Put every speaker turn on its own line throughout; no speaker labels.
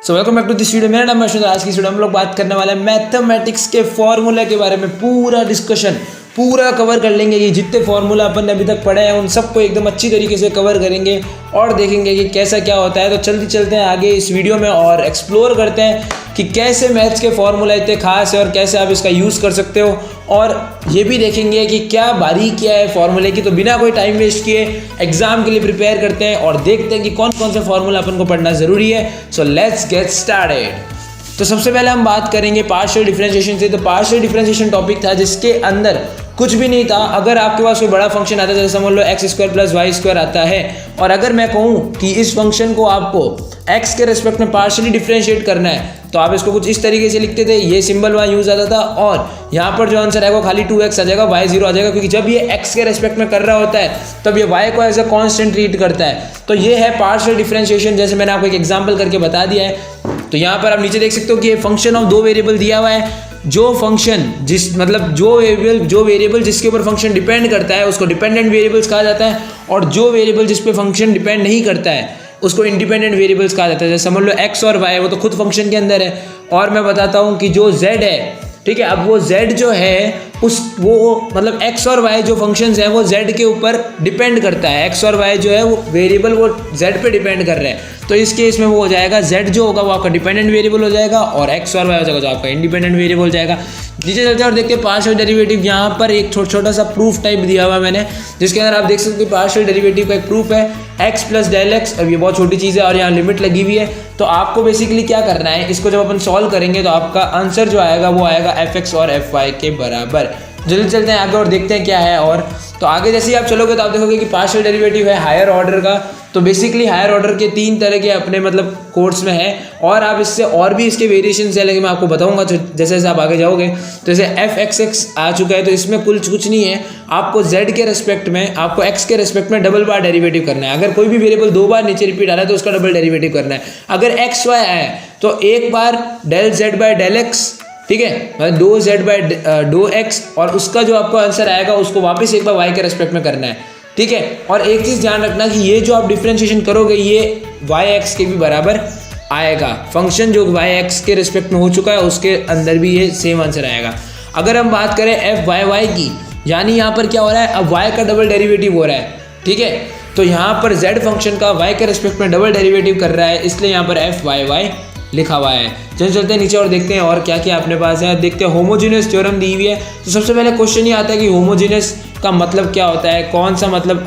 So welcome back to this video. मेरा नाम है। आज की वीडियो हम लोग बात करने वाले हैं मैथमेटिक्स के फॉर्मूला के बारे में। पूरा डिस्कशन पूरा कवर कर लेंगे। ये जितने फॉर्मूला अपन ने अभी तक पढ़े हैं उन सबको एकदम अच्छी तरीके से कवर करेंगे और देखेंगे कि कैसा क्या होता है। तो जल्दी चलते हैं आगे इस वीडियो में और एक्सप्लोर करते हैं कि कैसे मैथ्स के फॉर्मूला इतने खास है और कैसे आप इसका यूज़ कर सकते हो। और ये भी देखेंगे कि क्या बारीकियाँ है फॉर्मूले की। तो बिना कोई टाइम वेस्ट किए एग्जाम के लिए प्रिपेयर करते हैं और देखते हैं कि कौन कौन से फॉर्मूला अपन को पढ़ना ज़रूरी है। So let's get started. तो सबसे पहले हम बात करेंगे पार्शियल डिफरेंशिएशन से। तो पार्शियल डिफरेंशिएशन टॉपिक था जिसके अंदर कुछ भी नहीं था। अगर आपके पास कोई बड़ा फंक्शन आता है, जैसे समझ लो x² + y² आता है, और अगर मैं कहूँ कि इस फंक्शन को आपको x के रेस्पेक्ट में पार्शियली डिफरेंशिएट करना है तो आप इसको कुछ इस तरीके से लिखते थे। ये सिंबल वहाँ यूज़ आता था और यहाँ पर जो आंसर आएगा खाली 2x आ जाएगा, y 0 आ जाएगा, क्योंकि जब ये x के रेस्पेक्ट में कर रहा होता है तब ये y को एज अ कांस्टेंट ट्रीट करता है। तो ये है पार्शियल डिफरेंशिएशन, जैसे मैंने आपको एक एग्जाम्पल करके बता दिया है। तो यहाँ पर आप नीचे देख सकते हो कि ये फंक्शन ऑफ दो वेरिएबल दिया हुआ है। जो फंक्शन जो वेरिएबल जिसके ऊपर फंक्शन डिपेंड करता है उसको डिपेंडेंट वेरिएबल्स कहा जाता है, और जो वेरिएबल जिस पे फंक्शन डिपेंड नहीं करता है उसको इंडिपेंडेंट वेरिएबल्स कहा जाता है। जैसे समझ लो x और y वो तो खुद फंक्शन के अंदर है, और मैं बताता हूँ कि जो z है, ठीक है, अब वो z जो है मतलब x और y जो फंक्शंस हैं वो z के ऊपर डिपेंड करता है। x और y जो है वो वेरिएबल वो z पे डिपेंड कर रहे हैं। तो इस केस में वो हो जाएगा z जो होगा वो आपका डिपेंडेंट वेरिएबल हो जाएगा और x और y हो जाएगा जो आपका इंडिपेंडेंट वेरिएबल हो जाएगा। नीचे चलते हैं और देखते हैं पार्शियल डेरिवेटिव। यहाँ पर एक छोटा सा प्रूफ टाइप दिया हुआ है मैंने, जिसके अंदर आप देख सकते हो पार्शियल डेरिवेटिव का एक प्रूफ है x + del(x). अब ये बहुत छोटी चीज़ है और यहाँ लिमिट लगी हुई है। तो आपको बेसिकली क्या करना है, इसको जब अपन सॉल्व करेंगे तो आपका आंसर जो आएगा वो आएगा fx और fy के बराबर। जल्दी चलते हैं आगे और देखते हैं क्या है। और तो आगे जैसे ही आप चलोगे तो आप देखोगे कि पार्शियल डेरिवेटिव है हायर ऑर्डर का। तो बेसिकली हायर ऑर्डर के 3 तरह के अपने मतलब कोर्स में है, और आप इससे और भी इसके वेरिएशंस है, लेकिन मैं आपको बताऊंगा जैसे जैसे आप आगे जाओगे। तो जैसे fxx आ चुका है, तो इसमें कुछ नहीं है, आपको z के रेस्पेक्ट में आपको x के रेस्पेक्ट में डबल बार डेरिवेटिव करना है। अगर कोई भी वेरिएबल 2 बार नीचे रिपीट आ रहा है तो उसका डबल डेरिवेटिव करना है। अगर x y है तो एक बार del(z/del(x), ठीक है, मतलब 2z/2x, और उसका जो आपको आंसर आएगा उसको वापस एक बार y के रेस्पेक्ट में करना है, ठीक है। और एक चीज़ ध्यान रखना कि ये जो आप डिफरेंशिएशन करोगे ये yx के भी बराबर आएगा। फंक्शन जो yx के रेस्पेक्ट में हो चुका है उसके अंदर भी ये सेम आंसर आएगा। अगर हम बात करें f(y) की, यानी यहाँ पर क्या हो रहा है, अब y का डबल डेरिवेटिव हो रहा है, ठीक है। तो यहाँ पर z फंक्शन का y के रेस्पेक्ट में डबल डेरिवेटिव कर रहा है, इसलिए यहाँ पर f(y) लिखा हुआ है। चलते हैं नीचे और देखते हैं और क्या क्या अपने पास है। देखते हैं होमोजेनियस थ्योरम दी हुई है। तो सबसे पहले क्वेश्चन ये आता है कि होमोजेनियस का मतलब क्या होता है, कौन सा मतलब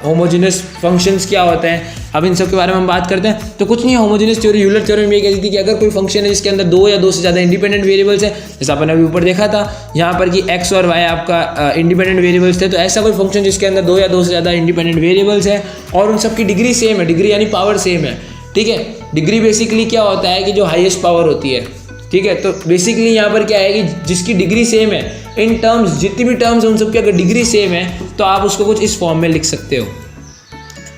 होमोजेनियस फंक्शंस क्या होते हैं। अब इन सब के बारे में हम बात करते हैं। तो कुछ नहीं, होमोजेनियस थ्योरी यूलर थ्योरम ये कहती थी कि अगर कोई फंक्शन है जिसके अंदर 2 या 2 से ज़्यादा इंडिपेंडेंट वेरिएबल्स है, जैसे आपने अभी ऊपर देखा था यहाँ पर कि x और y आपका इंडिपेंडेंट वेरिएबल्स थे, तो ऐसा कोई फंक्शन जिसके अंदर 2 या 2 से ज़्यादा इंडिपेंडेंट वेरिएबल्स है और उन सबकी डिग्री सेम है, डिग्री यानी पावर सेम है, ठीक है। डिग्री बेसिकली क्या होता है कि जो हाईएस्ट पावर होती है, ठीक है। तो बेसिकली यहाँ पर क्या है कि जिसकी डिग्री सेम है, इन टर्म्स जितनी भी टर्म्स उन सबकी अगर डिग्री सेम है तो आप उसको कुछ इस फॉर्म में लिख सकते हो।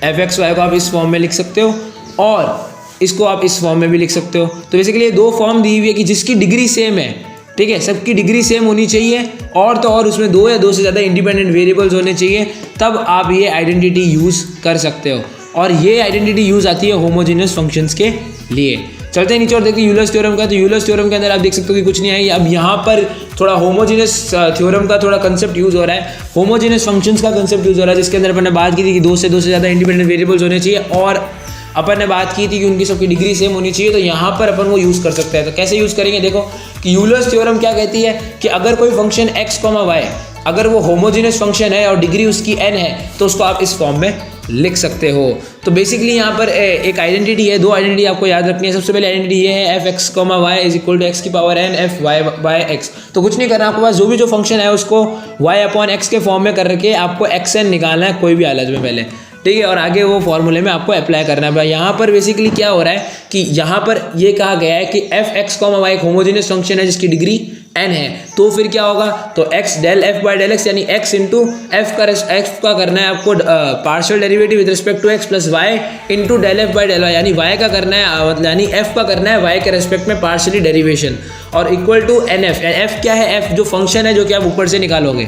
fxy को आप इस फॉर्म में लिख सकते हो और इसको आप इस फॉर्म में भी लिख सकते हो। तो बेसिकली ये 2 फॉर्म दी हुई है कि जिसकी डिग्री सेम है, ठीक है, सबकी डिग्री सेम होनी चाहिए, और तो और उसमें 2 या 2 से ज़्यादा इंडिपेंडेंट वेरिएबल्स होने चाहिए, तब आप ये आइडेंटिटी यूज़ कर सकते हो। और ये आइडेंटिटी यूज़ आती है होमोजेनियस फंक्शंस के लिए। चलते हैं नीचे और देखते हैं यूलर्स थ्योरम का। तो यूलर्स थ्योरम के अंदर आप देख सकते हो कि कुछ नहीं है। अब यहाँ पर थोड़ा होमोजेनियस थ्योरम का थोड़ा कंसेप्ट यूज़ हो रहा है, होमोजेनियस फंक्शंस का कंसेप्ट यूज़ हो रहा है, जिसके अंदर अपन ने बात की थी कि 2 से ज़्यादा इंडिपेंडेंट वेरिएबल्स होने चाहिए, और अपन ने बात की थी कि उनकी सबकी डिग्री सेम होनी चाहिए। तो यहाँ पर अपन वो यूज़ कर सकते हैं। तो कैसे यूज़ करेंगे, देखो कि यूलर्स थ्योरम क्या कहती है कि अगर कोई फंक्शन x, y अगर वो होमोजेनियस फंक्शन है और डिग्री उसकी n है तो उसको आप इस फॉर्म में लिख सकते हो। तो बेसिकली यहाँ पर एक आइडेंटिटी है, 2 आइडेंटिटी आपको याद रखनी है। सबसे पहले आइडेंटिटी ये है fx, y = x की पावर n f(y/x). तो कुछ नहीं करना, आपके पास जो फंक्शन है उसको y/x के फॉर्म में कर रखे आपको xn निकालना है कोई भी हालत में पहले, ठीक है, और आगे वो फॉर्मूले में आपको अप्लाई करना है। यहाँ पर बेसिकली क्या हो रहा है कि यहाँ पर ये कहा गया है कि fx, y एक होमोजेनियस फंक्शन है जिसकी डिग्री n है, तो फिर क्या होगा, तो x del f/del(x) यानी x इंटू f का करना है आपको partial derivative with respect to x plus y into del f/del(y) यानी y का करना है, मतलब यानी f का करना है y के रेस्पेक्ट में पार्शियली डेरिवेशन, और इक्वल टू nf। f क्या है, f जो फंक्शन है जो कि आप ऊपर से निकालोगे,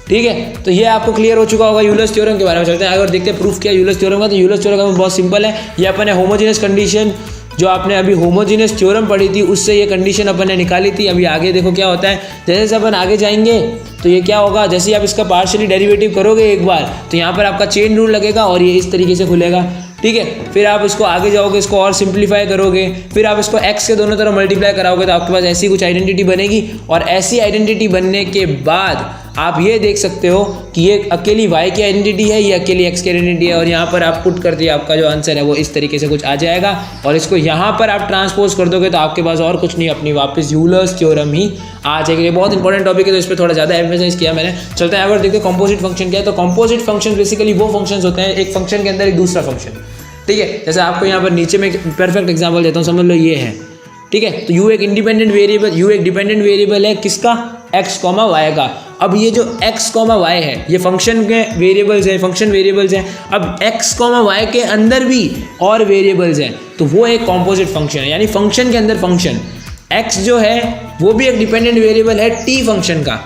ठीक है। तो ये आपको क्लियर हो चुका होगा यूलर्स थ्योरम के बारे में। चलते हैं आगे और देखते हैं प्रूफ क्या है यूलर्स थ्योरम का। तो यूलर्स थ्योरम का बहुत सिंपल है, ये अपन है होमोजेनियस कंडीशन जो आपने अभी होमोजीनियस थ्योरम पढ़ी थी उससे ये कंडीशन अपन ने निकाली थी। अभी आगे देखो क्या होता है, जैसे जैसे अपन आगे जाएंगे तो ये क्या होगा, जैसे ही आप इसका पार्शियली डेरिवेटिव करोगे एक बार तो यहाँ पर आपका चेन रूल लगेगा और ये इस तरीके से खुलेगा, ठीक है। फिर आप इसको आगे जाओगे, इसको और सिंप्लीफाई करोगे, फिर आप इसको x के दोनों तरफ मल्टीप्लाई कराओगे तो आपके पास ऐसी कुछ आइडेंटिटी बनेगी। और ऐसी आइडेंटिटी बनने के बाद आप ये देख सकते हो कि ये अकेली y की आइडेंटिटी है, ये अकेली x की आइडेंटिटी है। और यहाँ पर आप पुट कर दिए, आपका जो आंसर है वो इस तरीके से कुछ आ जाएगा। और इसको यहाँ पर आप ट्रांसपोज कर दोगे तो आपके पास और कुछ नहीं, अपनी वापस यूलर्स थ्योरम ही आ जाएगा। ये बहुत इंपॉर्टेंट टॉपिक है तो इस पर थोड़ा ज़्यादा एम्फेसाइज किया मैंने। चलते हैं अगर देखते हैं कॉम्पोजिट फंक्शन क्या है। तो कॉम्पोजिट फंक्शन बेसिकली वो फंक्शंस होते हैं एक फंक्शन के अंदर एक दूसरा फंक्शन, ठीक है। जैसे आपको यहाँ पर नीचे में एक परफेक्ट एग्जांपल देता हूँ, समझ लो ये है, ठीक है। तो u एक इंडिपेंडेंट वेरिएबल, u एक डिपेंडेंट वेरिएबल है किसका, x, y का। अब ये जो x, y है ये फंक्शन के वेरिएबल्स हैं, फंक्शन वेरिएबल्स हैं। अब x, y के अंदर भी और वेरिएबल्स हैं तो वो एक कॉम्पोजिट फंक्शन है, यानी फंक्शन के अंदर फंक्शन। x जो है वो भी एक डिपेंडेंट वेरिएबल है t फंक्शन का,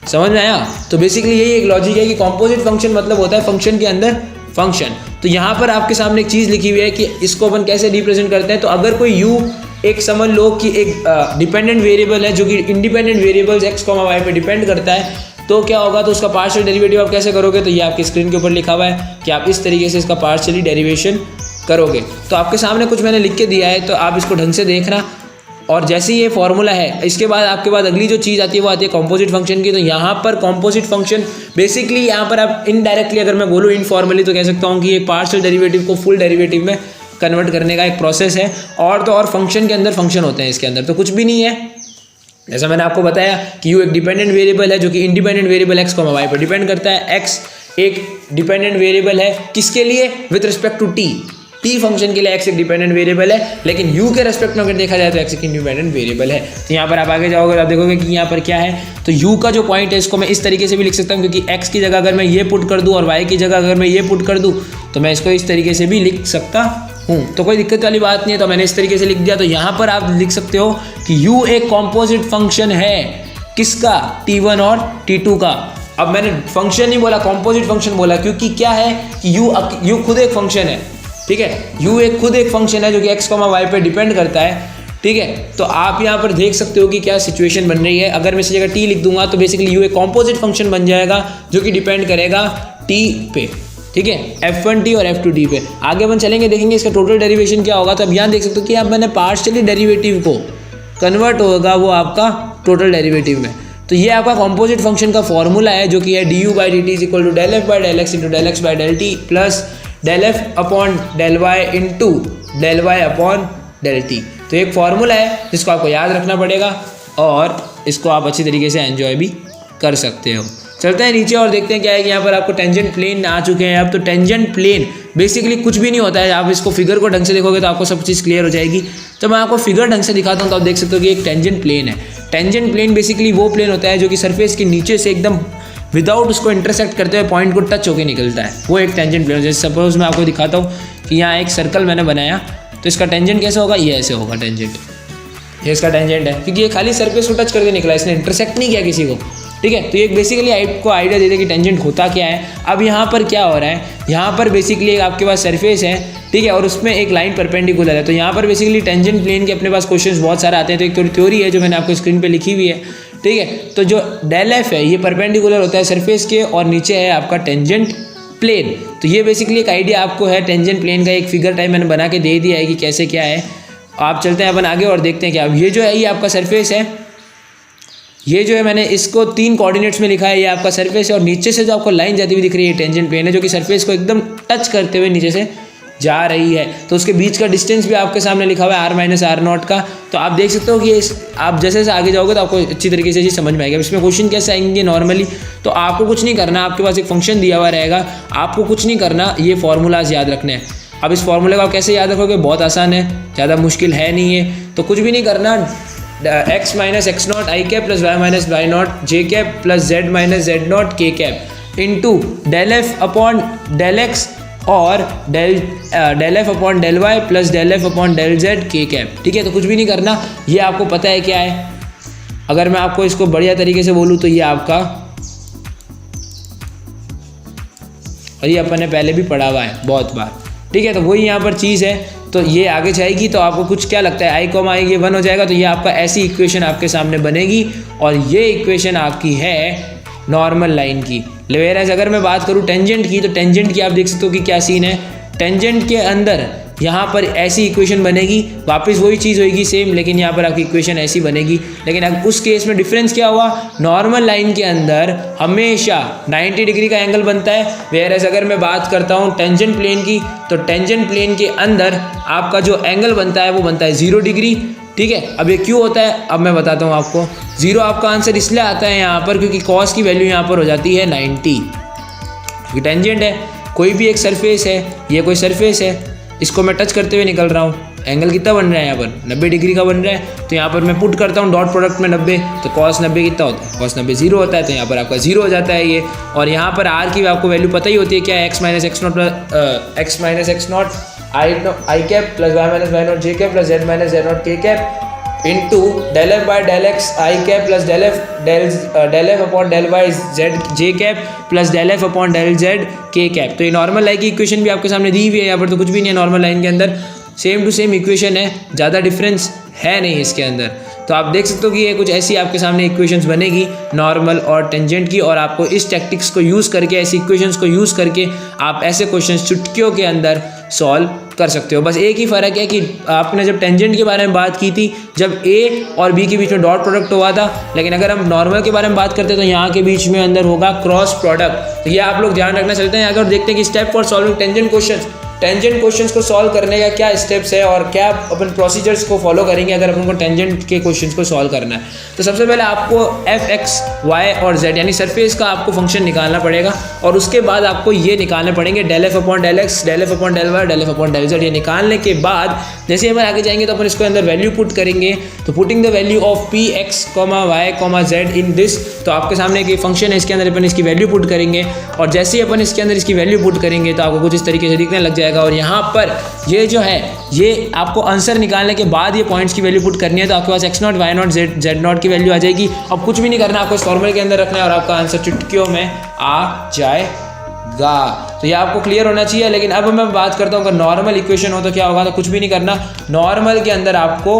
समझ में आया। तो बेसिकली यही एक लॉजिक है कि कॉम्पोजिट फंक्शन मतलब होता है फंक्शन के अंदर फंक्शन। तो यहाँ पर आपके सामने एक चीज़ लिखी हुई है कि इसको अपन कैसे रिप्रेजेंट करते हैं। तो अगर कोई u एक समझ लो कि एक डिपेंडेंट वेरिएबल है जो कि इंडिपेंडेंट वेरिएबल्स x, y पे डिपेंड करता है, तो क्या होगा, तो उसका पार्शियल डेरिवेटिव आप कैसे करोगे। तो ये आपकी स्क्रीन के ऊपर लिखा हुआ है कि आप इस तरीके से इसका पार्शियली डेरिवेशन करोगे। तो आपके सामने कुछ मैंने लिख के दिया है तो आप इसको ढंग से देखना। और जैसे ये फॉर्मूला है, इसके बाद आपके बाद अगली जो चीज़ आती है वो आती है कॉम्पोजिट फंक्शन की। तो यहाँ पर कॉम्पोजिट फंक्शन बेसिकली यहाँ पर आप इनडायरेक्टली अगर मैं बोलूँ इनफॉर्मली तो कह सकता हूँ कि ये पार्शियल डेरिवेटिव को फुल डेरिवेटिव में कन्वर्ट करने का एक प्रोसेस है। और तो और फंक्शन के अंदर फंक्शन होते हैं, इसके अंदर तो कुछ भी नहीं है। जैसा मैंने आपको बताया कि u एक डिपेंडेंट वेरिएबल है जो कि इंडिपेंडेंट वेरिएबल x, y पर डिपेंड करता है। x एक डिपेंडेंट वेरिएबल है किसके लिए, with respect to t function के लिए x एक डिपेंडेंट वेरिएबल है, लेकिन u के रेस्पेक्ट में अगर देखा जाए तो x एक इंडिपेंडेंट वेरिएबल है। तो यहाँ पर आप आगे जाओगे तो आप देखोगे कि यहाँ पर क्या है। तो u का जो पॉइंट है इसको मैं इस तरीके से भी लिख सकता हूँ, क्योंकि x की जगह अगर मैं ये पुट कर दूँ और y की जगह अगर मैं ये पुट कर दूँ तो मैं इसको इस तरीके से भी लिख सकता हूँ। तो कोई दिक्कत वाली बात नहीं है। तो मैंने इस तरीके से लिख दिया। तो यहाँ पर आप लिख सकते हो कि u एक कॉम्पोजिट फंक्शन है किसका, t1 और t2 का। अब मैंने फंक्शन नहीं बोला, कॉम्पोजिट फंक्शन बोला, क्योंकि क्या है कि u खुद एक फंक्शन है, ठीक है। u एक खुद एक फंक्शन है जो कि x, y पे डिपेंड करता है, ठीक है। तो आप यहाँ पर देख सकते हो कि क्या सिचुएशन बन रही है। अगर मैं इस जगह t लिख दूंगा तो बेसिकली u एक कॉम्पोजिट फंक्शन बन जाएगा जो कि डिपेंड करेगा t पे, ठीक है, f1t और f2t पे। आगे अपन चलेंगे, देखेंगे इसका टोटल डेरिवेशन क्या होगा। तो अब यहाँ देख सकते हो कि अब मैंने पार्शियली डेरिवेटिव को कन्वर्ट होगा वो आपका टोटल डेरिवेटिव में। तो ये आपका कॉम्पोजिट फंक्शन का फॉर्मूला है जो कि है du/dt is equal to del f by del x into del x by del t plus del f upon del y into del y upon del t। तो एक फॉर्मूला है जिसको आपको याद रखना पड़ेगा और इसको आप अच्छी तरीके से एंजॉय भी कर सकते हो। चलते हैं नीचे और देखते हैं क्या है कि यहाँ पर आपको टेंजेंट प्लेन आ चुके हैं। अब तो टेंजेंट प्लेन बेसिकली कुछ भी नहीं होता है। आप इसको फिगर को ढंग से देखोगे तो आपको सब चीज़ क्लियर हो जाएगी। तो मैं आपको फिगर ढंग से दिखाता हूँ तो आप देख सकते हो कि एक टेंजेंट प्लेन है। टेंजेंट प्लेन बेसिकली वो प्लेन होता है जो कि सरफेस के नीचे से एकदम विदाउट उसको इंटरसेक्ट करते हुए पॉइंट को टच होकर निकलता है, वो एक टेंजेंट प्लेन। जैसे सपोज मैं आपको दिखाता हूँ कि यहाँ एक सर्कल मैंने बनाया तो इसका टेंजेंट कैसे होगा, ये ऐसे होगा टेंजेंट, ये इसका टेंजेंट है क्योंकि ये खाली सरफेस को टच करके निकला, इसने इंटरसेक्ट नहीं किया किसी को, ठीक है। तो ये बेसिकली आपको आइडिया देते कि टेंजेंट होता क्या है। अब यहाँ पर क्या हो रहा है, यहाँ पर बेसिकली आपके पास सरफेस है, ठीक है, और उसमें एक लाइन परपेंडिकुलर है। तो यहाँ पर बेसिकली टेंजेंट प्लेन के अपने पास क्वेश्चंस बहुत सारे आते हैं। तो एक थोड़ी थ्योरी है जो मैंने आपको स्क्रीन पे लिखी हुई है, ठीक है। तो जो डेल एफ है ये परपेंडिकुलर होता है सरफेस के और नीचे है आपका टेंजेंट प्लेन। तो ये बेसिकली एक आइडिया आपको है टेंजेंट प्लेन का, एक फिगर टाइप मैंने बना के दे दिया है कि कैसे क्या है। आप चलते हैं अपन आगे और देखते हैं क्या। ये जो है ये आपका सरफेस है, ये जो है मैंने इसको 3 कोऑर्डिनेट्स में लिखा है, ये आपका सरफेस है और नीचे से जो आपको लाइन जाती हुई दिख रही है टेंजेंट प्लेन है जो कि सरफेस को एकदम टच करते हुए नीचे से जा रही है। तो उसके बीच का डिस्टेंस भी आपके सामने लिखा हुआ है r-r0 का। तो आप देख सकते हो कि आप जैसे जैसे आगे जाओगे तो आपको अच्छी तरीके से चीज़ समझ में आएगा। इसमें क्वेश्चन कैसे आएंगे नॉर्मली, तो आपको कुछ नहीं करना, आपके पास एक फंक्शन दिया हुआ रहेगा, आपको कुछ नहीं करना, ये फॉर्मूलाज याद रखने हैं। अब इस फॉर्मूले को आप कैसे याद रखोगे, बहुत आसान है, ज़्यादा मुश्किल है नहीं है। तो कुछ भी नहीं करना, x minus x nought I cap plus Y minus Y nought J cap plus Z minus Z nought K cap into del F upon del X और del F upon del Y plus del F upon del Z K cap, ठीक है। तो कुछ भी नहीं करना, ये आपको पता है क्या है। अगर मैं आपको इसको बढ़िया तरीके से बोलूँ तो ये आपका, और ये अपन ने पहले भी पढ़ा हुआ है बहुत बार, ठीक है। तो वही यहाँ पर चीज़ है तो ये आगे जाएगी, तो आपको कुछ क्या लगता है, आई कॉमा आई ये 1 हो जाएगा, तो ये आपका ऐसी इक्वेशन आपके सामने बनेगी और ये इक्वेशन आपकी है नॉर्मल लाइन की। वेयरएज अगर मैं बात करूँ टेंजेंट की, तो टेंजेंट की आप देख सकते हो कि क्या सीन है। टेंजेंट के अंदर यहाँ पर ऐसी इक्वेशन बनेगी, वापस वही चीज़ होगी सेम, लेकिन यहाँ पर आपकी इक्वेशन ऐसी बनेगी। लेकिन अब उस केस में डिफरेंस क्या हुआ, नॉर्मल लाइन के अंदर हमेशा 90 डिग्री का एंगल बनता है। वेयरएज अगर मैं बात करता हूँ टेंजेंट प्लेन की, तो टेंजेंट प्लेन के अंदर आपका जो एंगल बनता है वो बनता है 0 डिग्री। ठीक है, अब ये क्यों होता है, अब मैं बताता हूँ आपको। 0 आपका आंसर इसलिए आता है यहाँ पर क्योंकि कॉस की वैल्यू यहाँ पर हो जाती है 90, क्योंकि टेंजेंट है, कोई भी एक सरफेस है, ये कोई सरफेस है, इसको मैं टच करते हुए निकल रहा हूँ, एंगल कितना बन रहा है यहाँ पर 90 डिग्री का बन रहा है। तो यहाँ पर मैं पुट करता हूँ डॉट प्रोडक्ट में 90, तो कॉस 90 कितना होता है, कॉस 90 0 होता है, तो यहाँ पर आपका 0 हो जाता है ये। और यहाँ पर आर की आपको वैल्यू पता ही होती है क्या है, x minus x nought I cap plus Y minus Y nought J cap plus Z minus Z nought K cap into del F by del X I cap plus del F upon del Y Z J cap plus del F upon del Z K cap. तो ये normal line की equation भी आपके सामने दी हुई है, यहाँ पर तो कुछ भी नहीं है, नॉर्मल लाइन के अंदर सेम टू सेम इक्वेशन है, ज़्यादा डिफरेंस है नहीं इसके अंदर। तो आप देख सकते हो कि ये कुछ ऐसी आपके सामने इक्वेशंस बनेगी नॉर्मल और टेंजेंट की, और आपको इस टैक्टिक्स को यूज़ करके, ऐसी इक्वेशंस को यूज़ करके आप ऐसे क्वेश्चंस चुटकियों के अंदर सॉल्व कर सकते हो। बस एक ही फ़र्क है कि आपने जब टेंजेंट के बारे में बात की थी जब ए और बी के बीच में डॉट प्रोडक्ट हुआ था, लेकिन अगर हम नॉर्मल के बारे में बात करते हैं तो यहाँ के बीच में अंदर होगा क्रॉस प्रोडक्ट। तो ये आप लोग ध्यान रखना। चलते हैं अगर देखते हैं कि step for solving tangent questions को सॉल्व करने का क्या स्टेप्स है और क्या अपन प्रोसीजर्स को फॉलो करेंगे अगर अपन को टेंजेंट के क्वेश्चंस को सॉल्व करना है। तो सबसे पहले आपको एफ एक्स वाई और जेड यानी सरफेस का आपको फंक्शन निकालना पड़ेगा, और उसके बाद आपको ये निकालने पड़ेंगे del F upon del x, del F upon del y, del F upon del z. ये निकालने के बाद जैसे हम आगे जाएंगे तो अपन इसके अंदर वैल्यू पुट करेंगे। तो putting the value of p x comma y comma z in this, तो आपके सामने एक फंक्शन है, इसके अंदर अपन इसकी वैल्यू पुट करेंगे, और जैसे ही अपन इसके अंदर इसकी वैल्यू पुट करेंगे तो आपको कुछ इस तरीके से दिखने लग जाएगा। और यहाँ पर ये जो है ये आपको आंसर निकालने के बाद ये पॉइंट्स की वैल्यू पुट करनी है, तो आपके पास X nought Y nought Z nought की वैल्यू आ जाएगी। अब कुछ भी नहीं करना, आपको इस फॉर्मूले के अंदर रखना है और आपका आंसर चुटकियों में आ जाएगा। तो ये आपको क्लियर होना चाहिए। लेकिन अब मैं बात करता हूँ अगर नॉर्मल इक्वेशन हो तो क्या होगा, तो कुछ भी नहीं करना। नॉर्मल के अंदर आपको,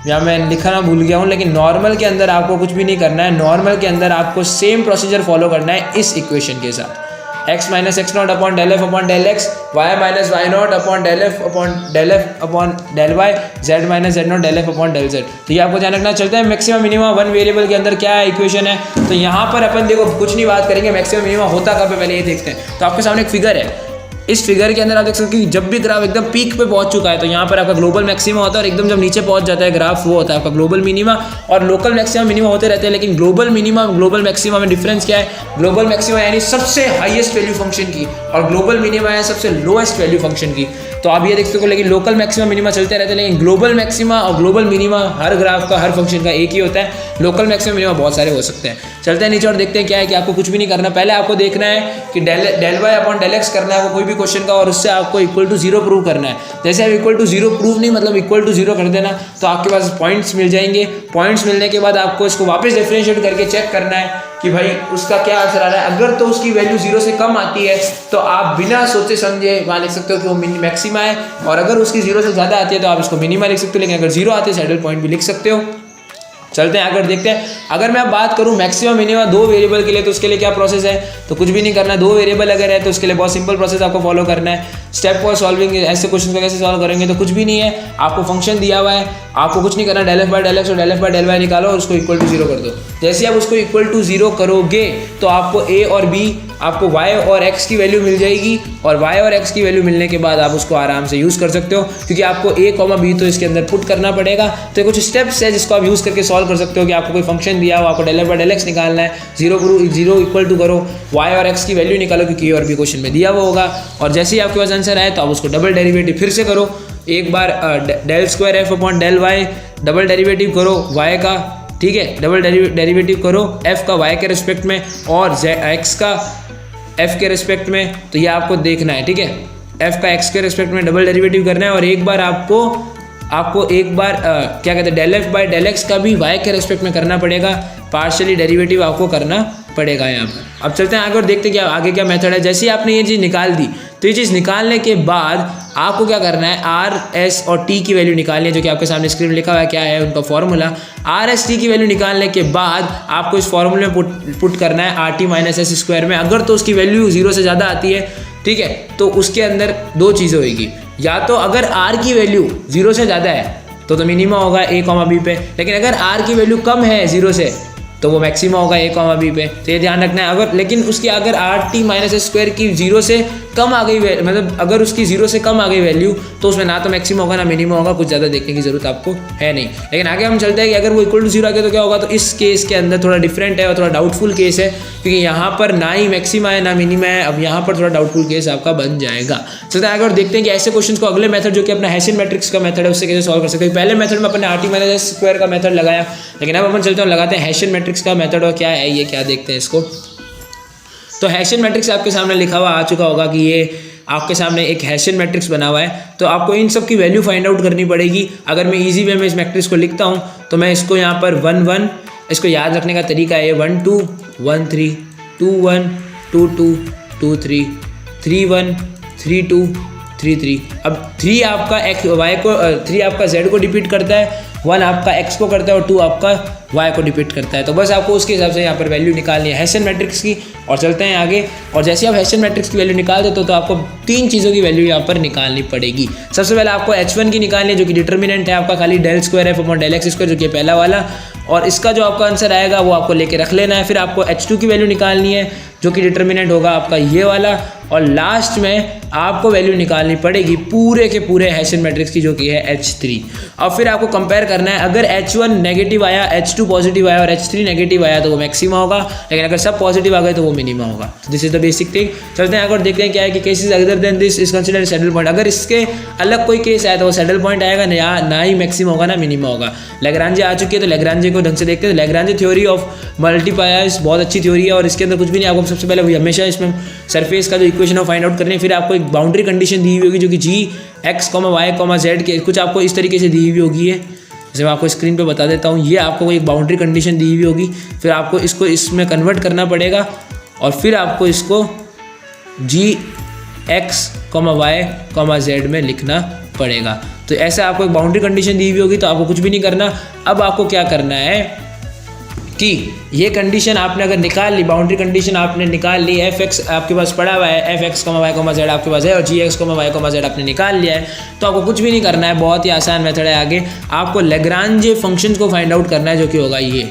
या मैं लिखना भूल गया हूँ, लेकिन नॉर्मल के अंदर आपको कुछ भी नहीं करना है। नॉर्मल के अंदर आपको सेम प्रोसीजर फॉलो करना है इस इक्वेशन के साथ, x minus x not upon del F upon del x, y minus Y not upon del F upon del Y, z minus Z not del F upon del z. तो ये आपको ध्यान रखना। चलते हैं मैक्सिमम मिनिमम वन वेरिएबल के अंदर क्या इक्वेशन है। तो यहाँ पर अपन देखो कुछ नहीं बात करेंगे, मैक्सिमम मिनिमम होता कब है पहले ये देखते हैं। तो आपके सामने एक फिगर है, इस फिगर के अंदर आप देख सकते हो कि जब भी ग्राफ एकदम पीक पे पहुंच चुका है तो यहाँ पर आपका ग्लोबल मैक्सिमा होता है, और एकदम जब नीचे पहुंच जाता है ग्राफ वो होता है आपका ग्लोबल मिनिमा। और लोकल मैक्सिमा मिनिमा होते रहते हैं, लेकिन ग्लोबल मिनिमा ग्लोबल मैक्सिमा में डिफरेंस क्या है, ग्लोबल मैक्सिमा यानी सबसे हाईएस्ट वैल्यू फंक्शन की, और ग्लोबल मिनिमा है सबसे लोएस्ट वैल्यू फंक्शन की। तो आप ये देख सकते हो, लेकिन लोकल मैक्सिमा मिनिमा चलते रहते हैं, लेकिन ग्लोबल मैक्सिमा और ग्लोबल मिनिमा हर ग्राफ का हर फंक्शन का एक ही होता है। लोकल मैक्सिमा मिनिमा बहुत सारे हो सकते हैं। चलते हैं नीचे और देखते हैं क्या है कि आपको कुछ भी नहीं करना। पहले आपको देखना है कि del y upon del x करना है आपको कोई भी क्वेश्चन का, और उससे आपको इक्वल टू 0 प्रूव करना है। जैसे आप इक्वल टू 0 प्रूव नहीं मतलब इक्वल टू 0 कर देना, तो आपके पास पॉइंट्स मिल जाएंगे। पॉइंट्स मिलने के बाद आपको इसको वापस डिफरेंशिएट करके चेक करना है कि भाई उसका क्या आंसर आ रहा है। अगर तो उसकी वैल्यू 0 से कम आती है तो आप बिना सोचे समझे वहाँ लिख सकते हो कि वो मैक्सिमा है, और अगर उसकी 0 से ज़्यादा आती है तो आप इसको मिनिमा लिख सकते हो। लेकिन अगर 0 आती है सैडल पॉइंट भी लिख सकते हो। चलते हैं आगे देखते हैं। अगर मैं बात करूं मैक्सिमम मिनिमा 2 वेरिएबल के लिए, तो उसके लिए क्या प्रोसेस है, तो कुछ भी नहीं करना। 2 वेरिएबल अगर है तो उसके लिए बहुत सिंपल प्रोसेस आपको फॉलो करना है। स्टेप फॉर सॉल्विंग ऐसे क्वेश्चन को कैसे सॉल्व करेंगे, तो कुछ भी नहीं है, आपको फंक्शन दिया हुआ है, आपको कुछ नहीं करना। Del F by del X और del F by del Y निकालो और उसको इक्वल टू 0 कर दो। जैसे आप उसको इक्वल टू 0 करोगे तो आपको ए और बी, आपको y और x की वैल्यू मिल जाएगी, और y और x की वैल्यू मिलने के बाद आप उसको आराम से यूज़ कर सकते हो, क्योंकि आपको a, b तो इसके अंदर पुट करना पड़ेगा। तो कुछ स्टेप्स है जिसको आप यूज़ करके सॉल्व कर सकते हो कि आपको कोई फंक्शन दिया हो, आपको del F by del x निकालना है, 0 इक्वल टू करो, y और x की वैल्यू निकालो क्योंकि a और b क्वेश्चन में दिया हुआ होगा, और जैसे ही आपके पास आंसर आए तो आप उसको डबल डेरिवेटिव फिर से करो। एक बार del square F upon del Y, double derivative करो y का, ठीक है, डबल डेरिवेटिव करो f का y के रिस्पेक्ट में और x का f के रिस्पेक्ट में। तो ये आपको देखना है, ठीक है, f का x के रिस्पेक्ट में डबल डेरिवेटिव करना है, और एक बार आपको एक बार क्या कहते हैं del F by del x का भी y के रिस्पेक्ट में करना पड़ेगा, पार्शियली डेरिवेटिव आपको करना पड़ेगा यहाँ पर। अब चलते हैं आगे और देखते हैं क्या आगे क्या मेथड है। जैसे ही आपने ये चीज़ निकाल दी तो ये चीज़ निकालने के बाद आपको क्या करना है, आर एस और टी की वैल्यू निकालनी है, जो कि आपके सामने स्क्रीन में लिखा हुआ है क्या है उनका फॉर्मूला। आर एस टी की वैल्यू निकालने के बाद आपको इस फॉर्मूले में पुट करना है R T minus S square में। अगर तो उसकी वैल्यू 0 से ज़्यादा आती है, ठीक है, तो उसके अंदर दो चीज़ें होगी, या तो अगर आर की वैल्यू 0 से ज़्यादा है तो मिनिमा होगा a, b पे, लेकिन अगर r की वैल्यू कम है 0 से तो वो मैक्सिमा होगा a, b पे। तो ये ध्यान रखना है। अगर लेकिन उसकी अगर R T minus S square की 0 से कम आ गई, मतलब अगर उसकी 0 से कम आ गई वैल्यू, तो उसमें ना तो मैक्सिमा होगा ना मिनिमा होगा, कुछ ज़्यादा देखने की जरूरत आपको है नहीं। लेकिन आगे हम चलते हैं कि अगर वो इक्वल टू 0 आ गया तो क्या होगा। तो इस केस के अंदर थोड़ा डिफरेंट है और थोड़ा डाउटफुल केस है, क्योंकि यहाँ पर ना ही मैक्सिमा है ना मिनिमा है। अब यहाँ पर थोड़ा डाउटफुल केस आपका बन जाएगा। चलते हैं आगे और देखते हैं कि ऐसे क्वेश्चन को अगले मेथड जो कि अपना हेसियन मैट्रिक्स का मेथड है उससे कैसे सॉल्व कर सकते हैं। पहले मेथड में अपने R T minus S square का मेथड लगाया, लेकिन अब अपन चलते हैं लगाते हैं हेसियन मैट्रिक्स का मेथड। और क्या है ये, क्या देखते हैं इसको। तो हेसियन मैट्रिक्स आपके सामने लिखा हुआ आ चुका होगा कि ये आपके सामने एक हेसियन मैट्रिक्स बना हुआ है। तो आपको इन सब की वैल्यू फाइंड आउट करनी पड़ेगी। अगर मैं इजी वे में इस मैट्रिक्स को लिखता हूँ तो मैं इसको यहाँ पर 1 1, इसको याद रखने का तरीका है 1 2 1 3 2 1 2 2 2 3 3 1 3 2 3 3। अब 3 आपका एक्स वाई को 3 आपका जेड को डिपीट करता है, 1 आपका एक्स को करता है और 2 आपका वाई को डिपीट करता है। तो बस आपको उसके हिसाब से यहाँ पर वैल्यू निकालनी है हेसियन मैट्रिक्स की। और चलते हैं आगे। और जैसे आप हेसियन मैट्रिक्स की वैल्यू निकाल देते हो तो आपको 3 चीज़ों की वैल्यू यहाँ पर निकालनी पड़ेगी। सबसे पहले आपको h1 की निकालनी है, जो कि डिटर्मिनेंट है आपका खाली del square F upon del x square, जो कि पहला वाला। और इसका जो आपका आंसर आएगा वो आपको लेके रख लेना है। फिर आपको h2 की वैल्यू निकालनी है, जो कि डिटर्मिनेंट होगा आपका ये वाला। और लास्ट में आपको वैल्यू निकालनी पड़ेगी पूरे के पूरे हेसियन मैट्रिक्स की, जो कि है h3। और फिर आपको कंपेयर करना है, अगर h1 नेगेटिव आया, h2 पॉजिटिव आया और h3 नेगेटिव आया तो वो मैक्सिमा होगा, लेकिन अगर सब पॉजिटिव आ गए तो वो मिनिमा होगा। तो this is the basic thing. चलते हैं अगर देखते हैं क्या है कि cases other than this is considered saddle point. अगर इसके अलग कोई केस आया तो वो सैडल पॉइंट आएगा, ना ही मैक्सिमा होगा ना मिनिमा होगा। लैग्रांजे आ चुकी है, तो लैग्रांजे को ढंग से देखते हैं। लैग्रांजे थ्योरी ऑफ मल्टीप्लायर्स बहुत अच्छी थ्योरी है और इसके अंदर कुछ भी नहीं। आपको सबसे पहले हमेशा इसमें सरफेस का जो इक्वेशन है फाइंड आउट करनी है। फिर आपको एक बाउंड्री कंडीशन दी हुई होगी, जो कि जी एक्स वाई जेड के कुछ आपको इस तरीके से दी हुई होगी है, जैसे मैं आपको स्क्रीन पे बता देता हूँ। ये आपको एक बाउंड्री कंडीशन दी हुई होगी, फिर आपको इसको इसमें कन्वर्ट करना पड़ेगा और फिर आपको इसको जी एक्स वाई जेड में लिखना पड़ेगा। तो ऐसे आपको एक बाउंड्री कंडीशन दी हुई होगी, तो आपको कुछ भी नहीं करना। अब आपको क्या करना है कि ये कंडीशन आपने अगर निकाल ली, बाउंड्री कंडीशन आपने निकाल ली, एफ एक्स आपके पास पड़ा हुआ है, एफ एक्स वाई जेड आपके पास है और जी एक्स वाई जेड आपने निकाल लिया है, तो आपको कुछ भी नहीं करना है। बहुत ही आसान मेथड है। आगे आपको लैग्रांजे फंक्शन को फाइंड आउट करना है, जो कि होगा ये,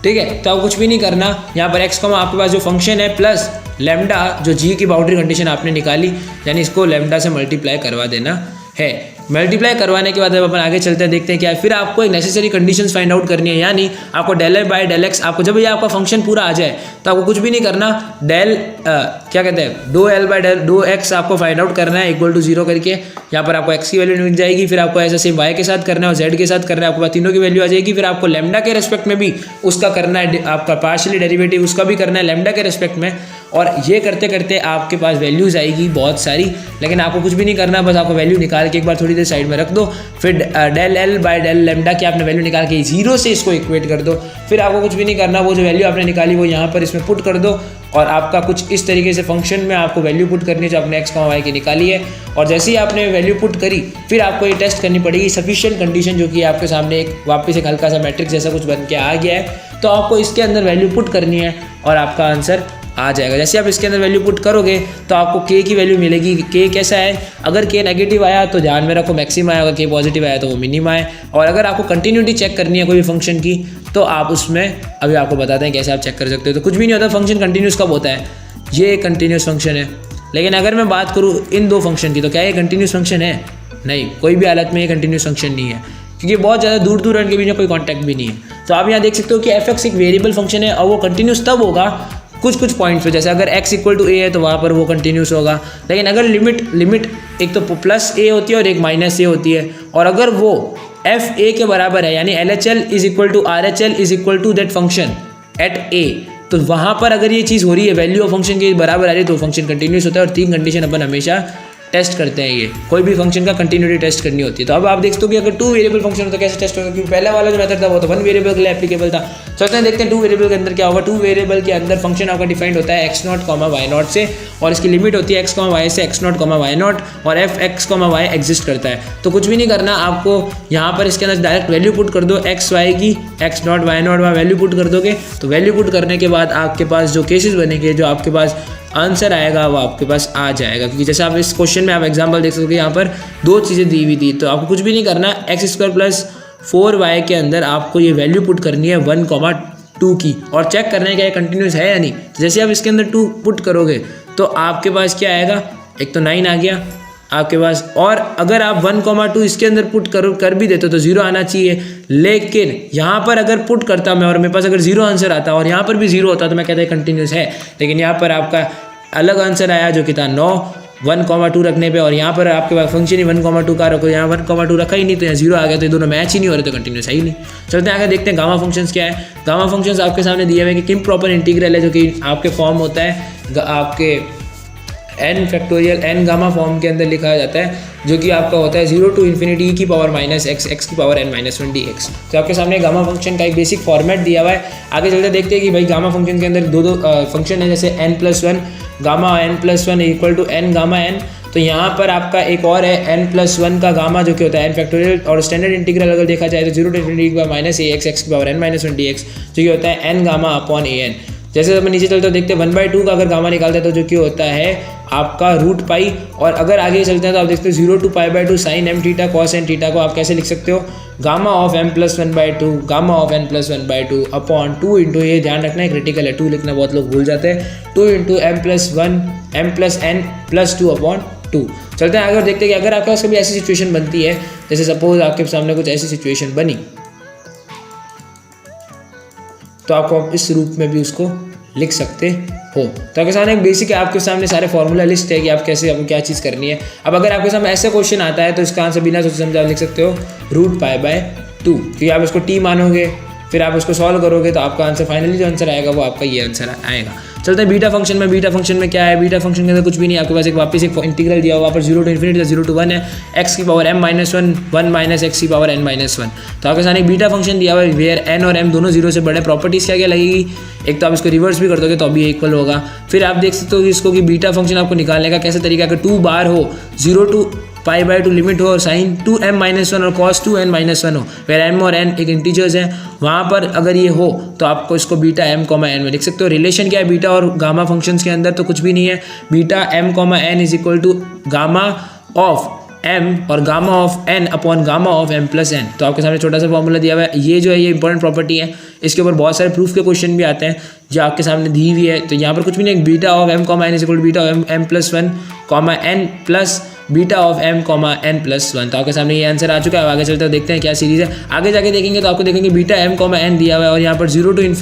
ठीक है। तो आपको कुछ भी नहीं करना। यहाँ पर एक्स आपके पास जो फंक्शन है प्लस लेमडा, जो जी की बाउंड्री कंडीशन आपने निकाली, यानी इसको लेमडा से मल्टीप्लाई करवा देना है। मल्टीप्लाई करवाने के बाद अब अपन आगे चलते हैं, देखते हैं क्या है। फिर आपको एक नेसेसरी कंडीशंस फाइंड आउट करनी है, यानी आपको del F by del x, आपको जब ये आपका फंक्शन पूरा आ जाए तो आपको कुछ भी नहीं करना। डेल क्या कहते हैं, do l by do x आपको फाइंड आउट करना है इक्वल टू 0 करके। यहाँ पर आपको एक्स की वैल्यू मिल जाएगी, फिर आपको ऐसा सेम वाई के साथ करना है और जेड के साथ करना है, आपके पास तीनों की वैल्यू आ जाएगी। फिर आपको लेमडा के रेस्पेक्ट में भी उसका करना है, आपका पार्शियली डेरिवेटिव उसका भी करना है लेमडा के रेस्पेक्ट में। और ये करते करते आपके पास वैल्यूज़ आएगी बहुत सारी, लेकिन आपको कुछ भी नहीं करना, बस आपको वैल्यू निकाल के एक बार थोड़ी देर साइड में रख दो। फिर del l by del lambda की आपने वैल्यू निकाल के 0 से इसको इक्वेट कर दो। फिर आपको कुछ भी नहीं करना, वो जो वैल्यू आपने निकाली वो यहाँ पर इसमें पुट कर दो और आपका कुछ इस तरीके से फंक्शन में आपको वैल्यू पुट करनी है जो आपने एक्स वाई की निकाली है। और जैसे ही आपने वैल्यू पुट करी फिर आपको ये टेस्ट करनी पड़ेगी सफिशिएंट कंडीशन, जो कि आपके सामने एक वापस एक हल्का सा मैट्रिक्स जैसा कुछ बन के आ गया है। तो आपको इसके अंदर वैल्यू पुट करनी है और आपका आंसर आ जाएगा। जैसे आप इसके अंदर वैल्यू पुट करोगे तो आपको के की वैल्यू मिलेगी। के कैसा है, अगर के नेगेटिव आया तो ध्यान में रखो मैक्सिमा है, अगर के पॉजिटिव आया तो वो मिनिमा है। और अगर आपको कंटिन्यूटी चेक करनी है कोई भी फंक्शन की तो आप उसमें अभी आपको बताते हैं कैसे आप चेक कर सकते हो। तो कुछ भी नहीं होता, फंक्शन कंटिन्यूस कब होता है, ये एक कंटिन्यूस फंक्शन है। लेकिन अगर मैं बात करूँ इन दो फंक्शन की तो क्या ये कंटिन्यूस फंक्शन है? नहीं, कोई भी हालत में ये कंटिन्यूस फंक्शन नहीं है, क्योंकि बहुत ज़्यादा दूर दूर इनके बीच में कोई कॉन्टैक्ट भी नहीं है। तो आप यहाँ देख सकते हो कि एफ एक्स एक वेरिएबल फंक्शन है और वो कंटिन्यूस तब होगा कुछ पॉइंट्स पे, जैसे अगर x इक्वल टू ए है तो वहाँ पर वो कंटिन्यूस होगा। लेकिन अगर लिमिट एक तो प्लस ए होती है और एक माइनस ए होती है, और अगर वो एफ ए के बराबर है यानी L H L is equal to R H L is equal to that function at A, तो वहाँ पर अगर ये चीज़ हो रही है वैल्यू ऑफ फंक्शन के बराबर आ रही है तो फंक्शन कंटिन्यूस होता है। और 3 कंडीशन अपन हमेशा टेस्ट करते हैं ये, कोई भी फंक्शन का कंटिन्यूटी टेस्ट करनी होती है। तो अब आप देख सकते हो कि अगर 2 वेरिएबल फंक्शन हो तो कैसे टेस्ट होगा, क्योंकि पहला वाला जो मेथड था वो तो 1 वेरिएबल के लिए एप्लीकेबल था। चलते हैं देखते हैं 2 वेरिएबल के अंदर क्या होगा। 2 वेरिएबल के अंदर फंक्शन आपका डिफाइंड होता है x0, y0 से, और इसकी लिमिट होती है x, y से x0, y0, और f(x, y) एग्जिस्ट करता है। तो कुछ भी नहीं करना आपको, यहाँ पर इसके अंदर डायरेक्ट वैल्यू पुट कर दो x, y की, x0, y0 वहाँ वैल्यू पुट कर दोगे। तो वैल्यू पुट करने के बाद आपके पास जो केसेस बनेंगे, जो आपके पास आंसर आएगा वो आपके पास आ जाएगा। क्योंकि जैसे आप इस क्वेश्चन में आप एग्जांपल देख सकते हो, यहाँ पर 2 चीज़ें दी हुई थी। तो आपको कुछ भी नहीं करना, x² + 4y के अंदर आपको ये वैल्यू पुट करनी है 1,2 की, और चेक करना है कि ये कंटिन्यूस है या नहीं। तो जैसे आप इसके अंदर 2 पुट करोगे तो आपके पास क्या आएगा, एक तो 9 आ गया आपके पास, और अगर आप 1,2 इसके अंदर पुट कर भी देते हो तो 0 आना चाहिए। लेकिन यहाँ पर अगर पुट करता मैं और मेरे पास अगर 0 आंसर आता और यहाँ पर भी 0 होता तो मैं कहता कंटिन्यूस है। लेकिन यहाँ पर आपका अलग आंसर आया जो कि था 9 1,2 रखने पे, और यहाँ पर आपके पास फंक्शन ही 1,2 का रखो, यहाँ 1,2 रखा ही नहीं तो यहाँ 0 आ गया। तो ये दोनों मैच ही नहीं हो रहे, तो कंटिन्यूस है ही नहीं। चलते हैं आगे देखते हैं गामा फंक्शंस क्या है। गामा फंक्शंस आपके सामने दिए हुए हैं कि इम्प्रॉपर इंटीग्रल है, जो कि आपके फॉर्म होता है आपके n गामा फॉर्म के अंदर लिखा जाता है, जो कि आपका होता है 0 to ∞ e की पावर -x, x की पावर n-1 dx। तो आपके सामने गामा फंक्शन का एक बेसिक फॉर्मेट दिया हुआ है। आगे चलते देखते हैं कि भाई गामा फंक्शन के अंदर दो फंक्शन है, जैसे n+1 gamma n+1 = n gamma n। तो यहाँ पर आपका एक और है n+1 का गामा, जो कि होता है n, और स्टैंडर्ड इंटीग्रल अगर देखा जाए तो 0 to ∞ e की पावर -ax, x की पावर n-1 dx, जो कि होता है n गामा अपॉन an। जैसे मैं नीचे चलते हो देखते हैं 1/2 का अगर गामा निकालते हैं तो जो कि होता है आपका √π। और अगर आगे चलते हैं तो आप देखते हो 0 to π/2 sin m θ cos n θ को आप कैसे लिख सकते हो, gamma of m+1/2 gamma of n+1/2 upon 2 into, ये ध्यान रखना है क्रिटिकल है, 2 लिखना बहुत लोग भूल जाते हैं, 2 इंटू m+n+2 अपॉन 2। चलते हैं आगे और देखते हैं कि अगर आपके पास कभी ऐसी सिचुएशन बनती है, जैसे सपोज आपके सामने कुछ ऐसी सिचुएशन बनी, तो आपको आप इस रूप में भी उसको लिख सकते हो। तो आपके सामने एक बेसिक है, आपके सामने सारे फॉर्मूला लिस्ट है कि आप कैसे आपको क्या चीज़ करनी है। अब अगर आपके सामने ऐसा क्वेश्चन आता है तो इसका आंसर बिना सोचे समझे आप लिख सकते हो √π/2, क्योंकि आप इसको t मानोगे, फिर आप उसको सॉल्व करोगे तो आपका आंसर फाइनली जो आंसर आएगा वो आपका ये आंसर आएगा। चलते हैं बीटा फंक्शन में। बीटा फंक्शन में क्या है, बीटा फंक्शन के अंदर कुछ भी नहीं, आपके पास एक वापस एक इंटीग्रल दिया हुआ, वहाँ पर 0 to ∞ 0 to 1 है, x की पावर m-1 1 - x की पावर n-1। तो आपके सामने एक बीटा फंक्शन दिया हुआ है वेयर n और m दोनों 0 से बड़े। प्रॉपर्टीज़ क्या क्या लगेगी, एक तो आप इसको रिवर्स भी कर दोगे तो अभी इक्वल होगा। फिर आप देख सकते हो कि इसको कि बीटा फंक्शन आपको निकालने का कैसे तरीका, अगर 2 बार हो, 0 to π/2 लिमिट हो, और साइन 2m-1 और cos 2n-1 हो, फिर m और n एक इंटीजर्स हैं, वहाँ पर अगर ये हो तो आपको इसको बीटा m, n में लिख सकते हो। रिलेशन क्या है बीटा और गामा फंक्शंस के अंदर, तो कुछ भी नहीं है, beta m, n = gamma of m और gamma of n upon gamma of m+n। तो आपके सामने छोटा सा फॉर्मूला दिया हुआ है, ये जो है ये इंपॉर्टेंट प्रॉपर्टी है, इसके ऊपर बहुत सारे प्रूफ के क्वेश्चन भी आते हैं जो आपके सामने दी हुई है। तो यहाँ पर कुछ भी नहीं, beta of m, n = beta of m+1, n plus beta of m, n+1। तो आपके सामने ये आंसर आ चुका है। आगे चलते हैं देखते हैं क्या सीरीज़ है। आगे जाके देखेंगे तो आपको देखेंगे बीटा m, n दिया हुआ है, और यहाँ पर 0 to ∞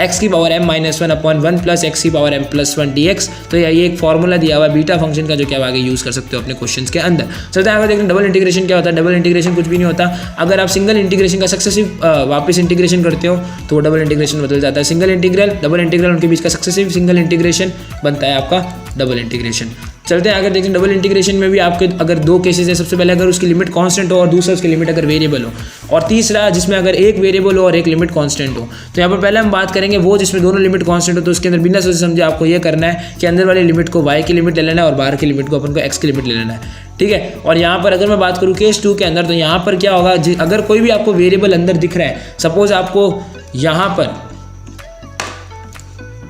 x की पावर m-1 अपॉन 1 + x की पावर m+1 dx। तो ये एक फॉर्मूला दिया हुआ है बीटा फंक्शन का, जो कि आप आगे यूज़ कर सकते हो अपने क्वेश्चन के अंदर। चलते हैं आगे देखते हैं डबल इंटीग्रेशन क्या होता है। डबल इंटीग्रेशन कुछ भी नहीं होता, अगर आप सिंगल इंटीग्रेशन का सक्सेसिव वापस इंटीग्रेशन करते हो तो वो डबल इंटीग्रेशन बदल जाता है। सिंगल इंटीग्रल, डबल इंटीग्रल, उनके बीच का सक्सेसिव सिंगल इंटीग्रेशन बनता है आपका डबल इंटीग्रेशन। चलते हैं आगे देखते हैं डबल इंटीग्रेशन में भी आपके अगर 2 केसेस है, सबसे पहले अगर उसकी लिमिट कांस्टेंट हो और दूसरा उसकी लिमिट अगर वेरिएबल हो, और तीसरा जिसमें अगर एक वेरिएबल हो और एक लिमिट कांस्टेंट हो। तो यहाँ पर पहले हम बात करेंगे वो जिसमें दोनों लिमिट कांस्टेंट हो, तो उसके अंदर बिना सोचे समझे आपको ये करना है कि अंदर वाली लिमिट को y की लिमिट ले लेना है और बाहर की लिमिट को अपन को x की लिमिट ले लेना है, ठीक है। और यहाँ पर अगर मैं बात करूँ केस 2 के अंदर, तो यहाँ पर क्या होगा, अगर कोई भी आपको वेरिएबल अंदर दिख रहा है, सपोज आपको यहाँ पर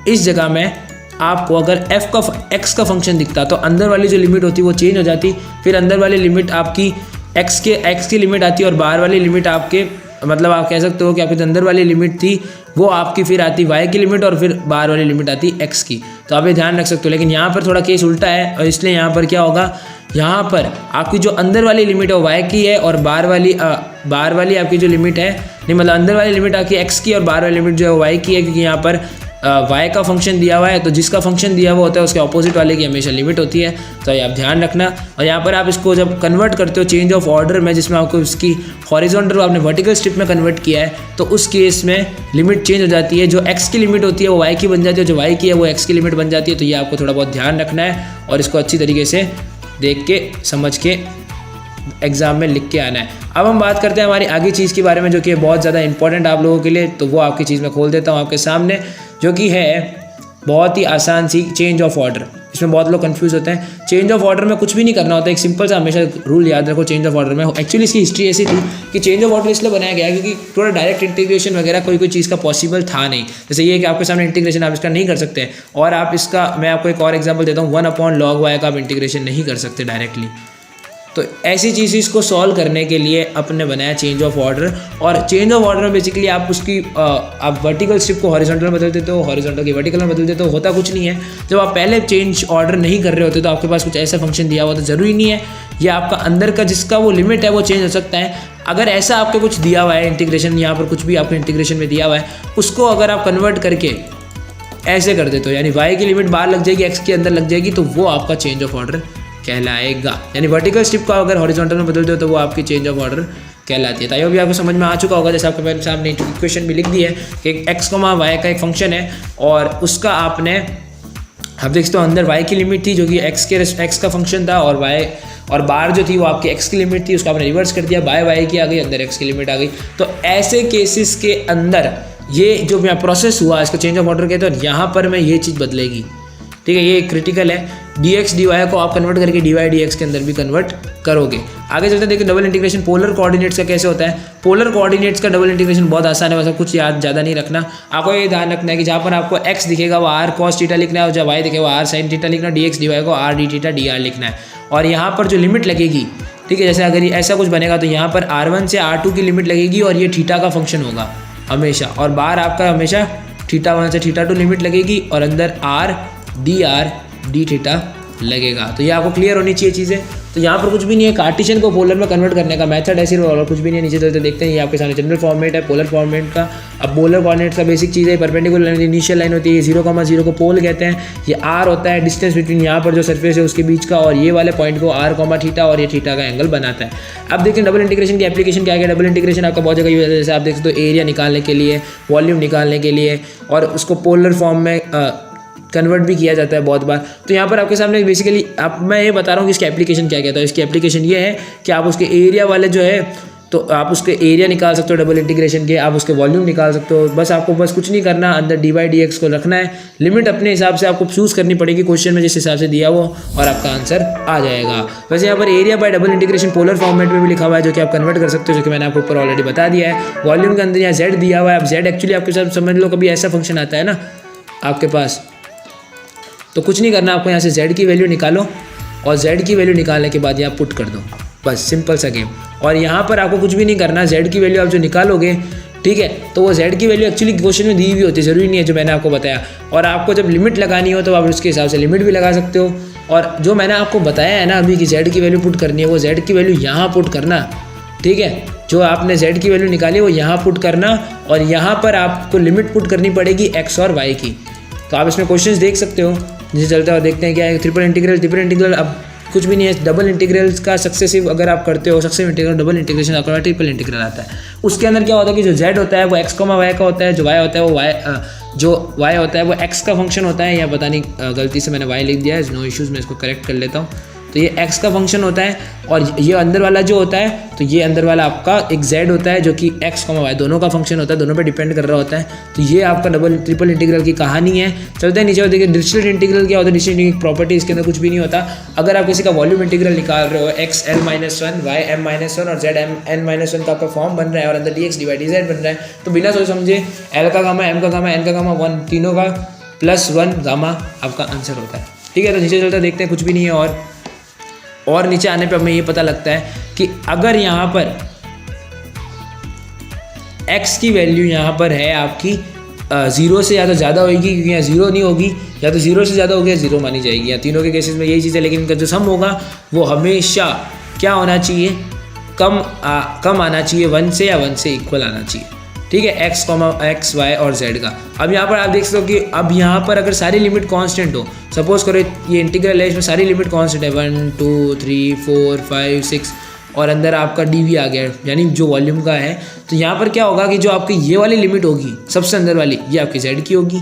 इस जगह में आपको अगर x का फंक्शन दिखता तो अंदर वाली जो लिमिट होती वो चेंज हो जाती, फिर अंदर वाली लिमिट आपकी x की लिमिट आती और बाहर वाली लिमिट आपके, मतलब आप कह सकते हो कि आपकी जो अंदर वाली लिमिट थी वो आपकी फिर आती y की लिमिट और फिर बाहर वाली लिमिट आती x की। तो आप ये ध्यान रख सकते हो। लेकिन यहाँ पर थोड़ा केस उल्टा है, और इसलिए यहाँ पर क्या होगा, यहाँ पर आपकी जो अंदर वाली लिमिट है वो y की है और बाहर वाली आपकी जो लिमिट है, नहीं मतलब अंदर वाली लिमिट आपकी x की और बाहर वाली लिमिट जो है y की है, क्योंकि यहाँ पर y का फंक्शन दिया हुआ है, तो जिसका फंक्शन दिया हुआ होता है उसके ऑपोजिट वाले की हमेशा लिमिट होती है। तो ये आप ध्यान रखना। और यहाँ पर आप इसको जब कन्वर्ट करते हो चेंज ऑफ ऑर्डर में, जिसमें आपको इसकी हॉरिजॉन्टल को आपने वर्टिकल स्ट्रिप में कन्वर्ट किया है, तो उस केस में लिमिट चेंज हो जाती है। जो x की लिमिट होती है वो y की बन जाती है, जो y की है वो x की लिमिट बन जाती है। तो ये आपको थोड़ा बहुत ध्यान रखना है और इसको अच्छी तरीके से देख के समझ के एग्ज़ाम में लिख के आना है। अब हम बात करते हैं हमारी आगे चीज़ के बारे में जो कि बहुत ज़्यादा इंपॉर्टेंट आप लोगों के लिए, तो वो आपकी चीज़ में खोल देता हूँ आपके सामने, जो कि है बहुत ही आसान सी चेंज ऑफ ऑर्डर। इसमें बहुत लोग कंफ्यूज होते हैं। चेंज ऑफ ऑर्डर में कुछ भी नहीं करना होता, एक सिंपल सा हमेशा रूल याद रखो चेंज ऑफ ऑर्डर में। एक्चुअली इसकी हिस्ट्री ऐसी थी कि चेंज ऑफ ऑर्डर इसलिए बनाया गया क्योंकि थोड़ा डायरेक्ट इंटीग्रेशन वगैरह कोई चीज़ का पॉसिबल था नहीं। जैसे ये कि आपके सामने इंटीग्रेशन आप इसका नहीं कर सकते हैं, और आप इसका, मैं आपको एक और एग्जाम्पल देता हूँ, 1/log y का आप इंटीग्रेशन नहीं कर सकते डायरेक्टली। तो ऐसी चीज़ को सॉल्व करने के लिए अपने बनाया चेंज ऑफ ऑर्डर। और चेंज ऑफ ऑर्डर में बेसिकली आप उसकी आप वर्टिकल स्ट्रिप को हॉरिजॉन्टल में बदल देते हो, हॉरिजॉन्टल की वर्टिकल में बदल देते हो, होता कुछ नहीं है। जब आप पहले चेंज ऑर्डर नहीं कर रहे होते तो आपके पास कुछ ऐसा फंक्शन दिया हुआ तो ज़रूरी नहीं है ये आपका अंदर का जिसका वो लिमिट है वो चेंज हो सकता है। अगर ऐसा आपको कुछ दिया हुआ है इंटीग्रेशन, यहाँ पर कुछ भी आपको इंटीग्रेशन में दिया हुआ है, उसको अगर आप कन्वर्ट करके ऐसे कर देते हो, यानी y की लिमिट बाहर लग जाएगी, x के अंदर लग जाएगी, तो वो आपका चेंज ऑफ ऑर्डर कहलाएगा। यानी वर्टिकल स्ट्रिप को अगर हॉरिजॉन्टल में बदलते हो तो वो आपकी चेंज ऑफ ऑर्डर कहलाती है। ताइयो भी आपको समझ में आ चुका होगा, जैसे आपके पहले सामने इक्वेशन भी लिख दी है कि x, y का एक फंक्शन है और उसका आपने, आप देखते हो अंदर y की लिमिट थी जो कि x का फंक्शन था, और y और बाहर जो थी वो आपकी x की लिमिट थी, उसको आपने रिवर्स कर दिया, बाय y की आ गई, अंदर x की लिमिट आ गई। तो ऐसे केसेस के अंदर ये जो प्रोसेस हुआ इसको चेंज ऑफ ऑर्डर कहते हैं, और यहाँ पर मैं ये चीज़ बदलेगी। ठीक है, ये क्रिटिकल है। dx dy को आप कन्वर्ट करके dy dx के अंदर भी कन्वर्ट करोगे। आगे चलते देखिए डबल इंटीग्रेशन पोलर कोऑर्डिनेट्स का कैसे होता है। पोलर कोऑर्डिनेट्स का डबल इंटीग्रेशन बहुत आसान है, वैसे कुछ याद ज़्यादा नहीं रखना। आपको ये ध्यान रखना है कि जहाँ पर आपको x दिखेगा वो r cos थीटा लिखना है, और जब y दिखेगा वो r sin थीटा लिखना है, dx dy को r d थीटा dr लिखना है। और यहाँ पर जो लिमिट लगेगी, ठीक है, जैसे अगर ये ऐसा कुछ बनेगा तो यहाँ पर r1 से r2 की लिमिट लगेगी और ये थीटा का फंक्शन होगा हमेशा, और बाहर आपका हमेशा θ1 से θ2 लिमिट लगेगी और अंदर r dr d थीटा लगेगा। तो ये आपको क्लियर होनी चाहिए चीज़ें। तो यहाँ पर कुछ भी नहीं है, कार्टेशियन को पोलर में कन्वर्ट करने का मेथड ऐसे और कुछ भी नहीं है। नीचे चलते देखते हैं, ये आपके सामने जनरल फॉर्मेट है पोलर फॉर्मेट का। अब पोलर कोऑर्डिनेट्स का बेसिक चीज़ है, परपेंडिकुलर इनिशियल लाइन होती है, 0,0 को पोल कहते हैं, ये r होता है डिस्टेंस बिटवीन यहाँ पर जो सरफेस है उसके बीच का, और ये वाले पॉइंट को r, थीटा, और ये थीटा का एंगल बनाता है। अब देखते हैं डबल इंटीग्रेशन की एप्लीकेशन क्या है। डबल इंटीग्रेशन आपका बहुत जगह यूज होता है, जैसे आप देख सकते हो एरिया निकालने के लिए, वॉल्यूम निकालने के लिए, और उसको पोलर फॉर्म में कन्वर्ट भी किया जाता है बहुत बार। तो यहाँ पर आपके सामने बेसिकली मैं ये बता रहा हूँ कि इसकी एप्लीकेशन क्या कहता है। इसकी एप्लीकेशन ये है कि आप उसके एरिया वाले जो है, तो आप उसके एरिया निकाल सकते हो डबल इंटीग्रेशन के, आप उसके वॉल्यूम निकाल सकते हो। बस आपको कुछ नहीं करना, अंदर dy dx को रखना है, लिमिट अपने हिसाब से आपको चूज़ करनी पड़ेगी क्वेश्चन में जिस हिसाब से दिया वो, और आपका आंसर आ जाएगा। वैसे यहाँ पर area bye double integration polar format में भी लिखा हुआ है, जो कि आप कन्वर्ट कर सकते हो, जो कि मैंने आपको ऊपर ऑलरेडी बता दिया है। वॉल्यूम के अंदर यहाँ z दिया हुआ है। अब z एक्चुअली आपके साथ समझ लो, कभी ऐसा फंक्शन आता है ना आपके पास, तो कुछ नहीं करना, आपको यहाँ से z की वैल्यू निकालो, और z की वैल्यू निकालने के बाद यहाँ पुट कर दो, बस सिंपल सा गेम। और यहाँ पर आपको कुछ भी नहीं करना, z की वैल्यू आप जो निकालोगे, ठीक है, तो वो z की वैल्यू एक्चुअली क्वेश्चन में दी हुई होती है, ज़रूरी नहीं है जो मैंने आपको बताया। और आपको जब लिमिट लगानी हो तो आप उसके हिसाब से लिमिट भी लगा सकते हो। और जो मैंने आपको बताया है ना अभी कि z की वैल्यू पुट करनी है, वो z की वैल्यू यहाँ पुट करना, ठीक है। जो आपने z की वैल्यू निकाली वो यहाँ पुट करना, और यहाँ पर आपको लिमिट पुट करनी पड़ेगी x और y की। तो आप इसमें क्वेश्चंस देख सकते हो। नीचे चलते हुए देखते हैं क्या है ट्रिपल इंटीग्रल। अब कुछ भी नहीं है, डबल इंटीग्रल्स का सक्सेसिव अगर आप करते हो, सक्सेसिव इंटीग्रल डबल इंटीग्रेशन आपका ट्रिपल इंटीग्रल आता है। उसके अंदर क्या होता है कि जो z होता है वो x, y का होता है, जो y होता है वो y होता है वो x का फंक्शन होता है। या पता नहीं गलती से मैंने y लिख दिया है, नो इश्यूज़, मैं इसको करेक्ट कर लेता हूँ। तो ये x का फंक्शन होता है, और ये अंदर वाला जो होता है, तो ये अंदर वाला आपका एक z होता है जो कि x, y दोनों का फंक्शन होता है, दोनों पे डिपेंड कर रहा होता है। तो ये आपका डबल ट्रिपल इंटीग्रल की कहानी है। चलते हैं नीचे और देखिए डिरिचलेट इंटीग्रल क्या होता है। डिरिचलेट इंटीग्रल प्रॉपर्टी, इसके अंदर कुछ भी नहीं होता। अगर आप किसी का वॉल्यूम इंटीग्रल निकाल रहे हो, x l-1 y m-1 और z n-1 का आपका फॉर्म बन रहा है, और अंदर dx dy dz बन रहा है, तो बिना सोच समझे l का गामा, m का गामा, n का गामा 1, तीनों का +1 गामा आपका आंसर होता है। ठीक है, तो नीचे चलते देखते हैं, कुछ भी नहीं है। और नीचे आने पे हमें ये पता लगता है कि अगर यहाँ पर x की वैल्यू यहाँ पर है आपकी 0 से या तो ज़्यादा होगी, क्योंकि यहाँ 0 नहीं होगी, या तो 0 से ज़्यादा होगी या 0 मानी जाएगी। या तीनों के केसेस में यही चीज़ है, लेकिन इनका जो सम होगा वो हमेशा क्या होना चाहिए, कम आना चाहिए 1 से, या 1 से इक्वल आना चाहिए। ठीक है, x, y और z का। अब यहाँ पर आप देख सकते हो कि अब यहाँ पर अगर सारी लिमिट कांस्टेंट हो, सपोज करो ये इंटीग्रल है, इसमें सारी लिमिट कांस्टेंट है 1 2 3 4 5 6, और अंदर आपका dv आ गया, यानी जो वॉल्यूम का है। तो यहाँ पर क्या होगा कि जो आपकी ये वाली लिमिट होगी सबसे अंदर वाली, ये आपकी z की होगी,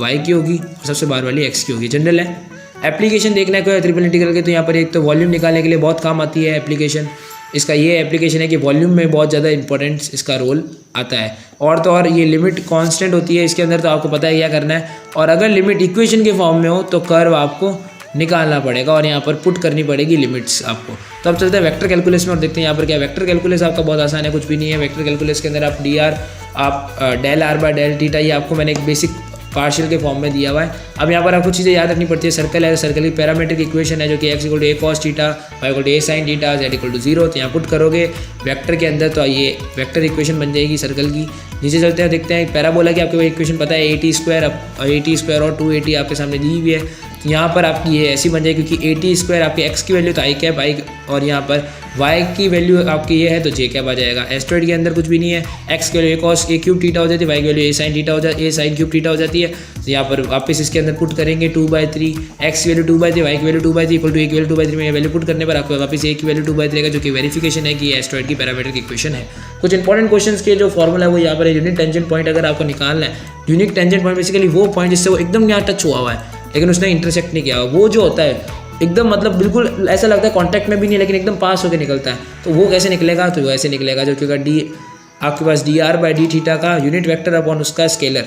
y की होगी, और सबसे बाहर वाली x की होगी। जनरल है, एप्लीकेशन देखना है कोई ट्रिपल इंटीग्रल के, तो यहाँ पर एक तो वॉल्यूम निकालने के लिए बहुत काम आती है एप्लीकेशन। इसका ये एप्लीकेशन है कि वॉल्यूम में बहुत ज़्यादा इंपॉर्टेंस इसका रोल आता है। और तो और ये लिमिट कांस्टेंट होती है इसके अंदर, तो आपको पता है क्या करना है। और अगर लिमिट इक्वेशन के फॉर्म में हो तो कर्व आपको निकालना पड़ेगा और यहाँ पर पुट करनी पड़ेगी लिमिट्स आपको। तो अब चलते हैं वेक्टर कैलकुलस में और देखते हैं यहाँ पर क्या। वेक्टर कैलकुलस आपका बहुत आसान है, कुछ भी नहीं है। वेक्टर कैलकुलस के अंदर आप डी आर, आप del r by del theta, ये आपको मैंने एक बेसिक पार्शियल के फॉर्म में दिया हुआ है। अब यहाँ पर आपको चीज़ें याद रखनी पड़ती है। सर्कल है, सर्कल की पैरामीट्रिक इक्वेशन है जो कि x = a cos theta, y = a sin theta, z = 0। तो यहाँ पुट करोगे वेक्टर के अंदर तो ये वेक्टर इक्वेशन बन जाएगी सर्कल की। नीचे चलते हैं, देखते हैं पैराबोला की आपको इक्वेशन पता है, AT² और 2AT आपके सामने दी हुई है। यहाँ पर आपकी ये ऐसी बन जाएगी क्योंकि AT² आपके x की वैल्यू तो i कैप आई, और यहाँ पर y की वैल्यू आपकी ये है तो j कैप आ जाएगा। एस्ट्रॉइड के अंदर कुछ भी नहीं है, x की वैल्यू a3 थीटा हो जाती है, y की वैल्यू a sin थीटा हो जाती है, a sin3 थीटा हो जाती है। तो यहाँ पर वापस इसके अंदर पुट करेंगे 2/3, x की वैल्यू 2/3, y की वैल्यू 2/3 इक्वल टू a की वैल्यू 2/3 में वैल्यू पुट करने पर आपको वापस a की वैल्यू 2/3 रहेगा, जो कि वेरिफिकेशन है कि ये एस्ट्रॉइड की पैरामीट्रिक इक्वेशन है। कुछ इंपॉर्टेंट क्वेश्चंस के जो फॉर्मूला है वो यहाँ पर यूनिट टेंजेंट पॉइंट अगर आपको निकालना है। यूनिट टेंजेंट पॉइंट बेसिकली वो पॉइंट जिससे वो एकदम यहाँ टच हुआ हुआ है लेकिन उसने इंटरसेक्ट नहीं किया हुआ, वो जो होता है एकदम मतलब बिल्कुल ऐसा लगता है कॉन्टैक्ट में भी नहीं लेकिन एकदम पास होकर निकलता है। तो वो कैसे निकलेगा, तो वो ऐसे निकलेगा जो कि डी आपके पास dr/d थीटा का यूनिट वेक्टर अपॉन उसका स्केलर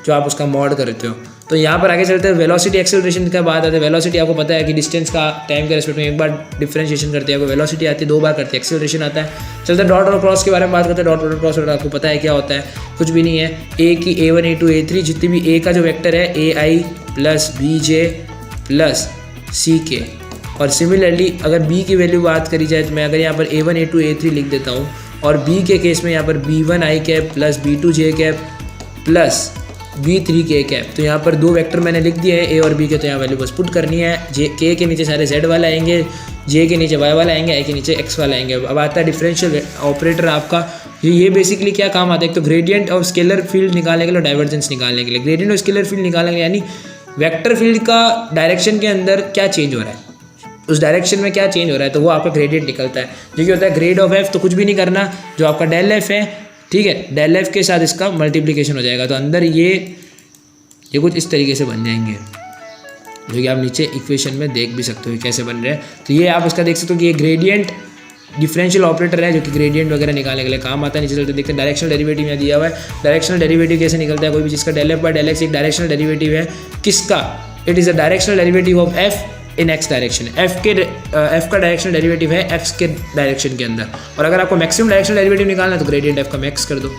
जो आप उसका मॉड करते हो। तो यहाँ पर आगे चलते हैं वेलोसिटी एक्सेलरेशन का बात आती है। वेलोसिटी आपको पता है कि डिस्टेंस का टाइम के रेस्पेक्ट में एक बार डिफरेंशिएशन करते हैं, वेलोसिटी आती है, 2 बार करते हैं, एक्सेलरेशन आता है। चलते हैं डॉट और क्रॉस के बारे में बात करते हैं। डॉट और क्रॉस आपको पता है क्या होता है, कुछ भी नहीं है। ए की a1 a2 a3 जितनी भी ए का जो वेक्टर है ai + bj + ck। और सिमिलरली अगर बी की वैल्यू बात करी जाए तो मैं अगर यहाँ पर a1 a2 a3 लिख देता हूँ, और बी के केस में यहाँ पर b1 i cap + b2 j cap + b3 k cap. तो यहाँ पर 2 वेक्टर मैंने लिख दिए हैं ए और बी के, तो यहाँ वैल्यू बस पुट करनी है। k के नीचे सारे z वाला आएंगे, j के नीचे y वाला आएंगे, i के नीचे x वाला आएंगे। अब आता है डिफरेंशियल ऑपरेटर आपका। ये बेसिकली क्या काम आता है, एक तो ग्रेडियंट और स्केलर फील्ड निकालने के लिए, डाइवर्जेंस निकालने के लिए। ग्रेडियंट और स्केलर फील्ड निकालने के लिए यानी वेक्टर फील्ड का डायरेक्शन के अंदर क्या चेंज हो रहा है, उस डायरेक्शन में क्या चेंज हो रहा है, तो वो आपका ग्रेडियंट निकलता है जो कि होता है ग्रेड ऑफ f। तो कुछ भी नहीं करना, जो आपका डेल f है, ठीक है, डेल f के साथ इसका मल्टीप्लिकेशन हो जाएगा। तो अंदर ये कुछ इस तरीके से बन जाएंगे जो कि आप नीचे इक्वेशन में देख भी सकते हो कैसे बन रहे हैं। तो ये आप इसका देख सकते हो कि ये ग्रेडियंट डिफरेंशियल ऑपरेटर है जो कि ग्रेडियंट वगैरह निकालने के लिए काम आता है। नीचे चलते देखते हैं डायरेक्शनल डेरिवेटिव में दिया हुआ है। डायरेक्शनल डेरिवेटिव कैसे निकलता है, कोई भी चीज़ का del F by del x एक डायरेक्शनल डेरिवेटिव है। किसका, it is a directional derivative of f in x direction. F का डायरेक्शनल डेरिवेटिव है एक्स के डायरेक्शन के अंदर। और अगर आपको मैक्सिमम डायरेक्शनल डेरिवेटिव निकालना है तो ग्रेडियंट एफ का मैक्स कर दो,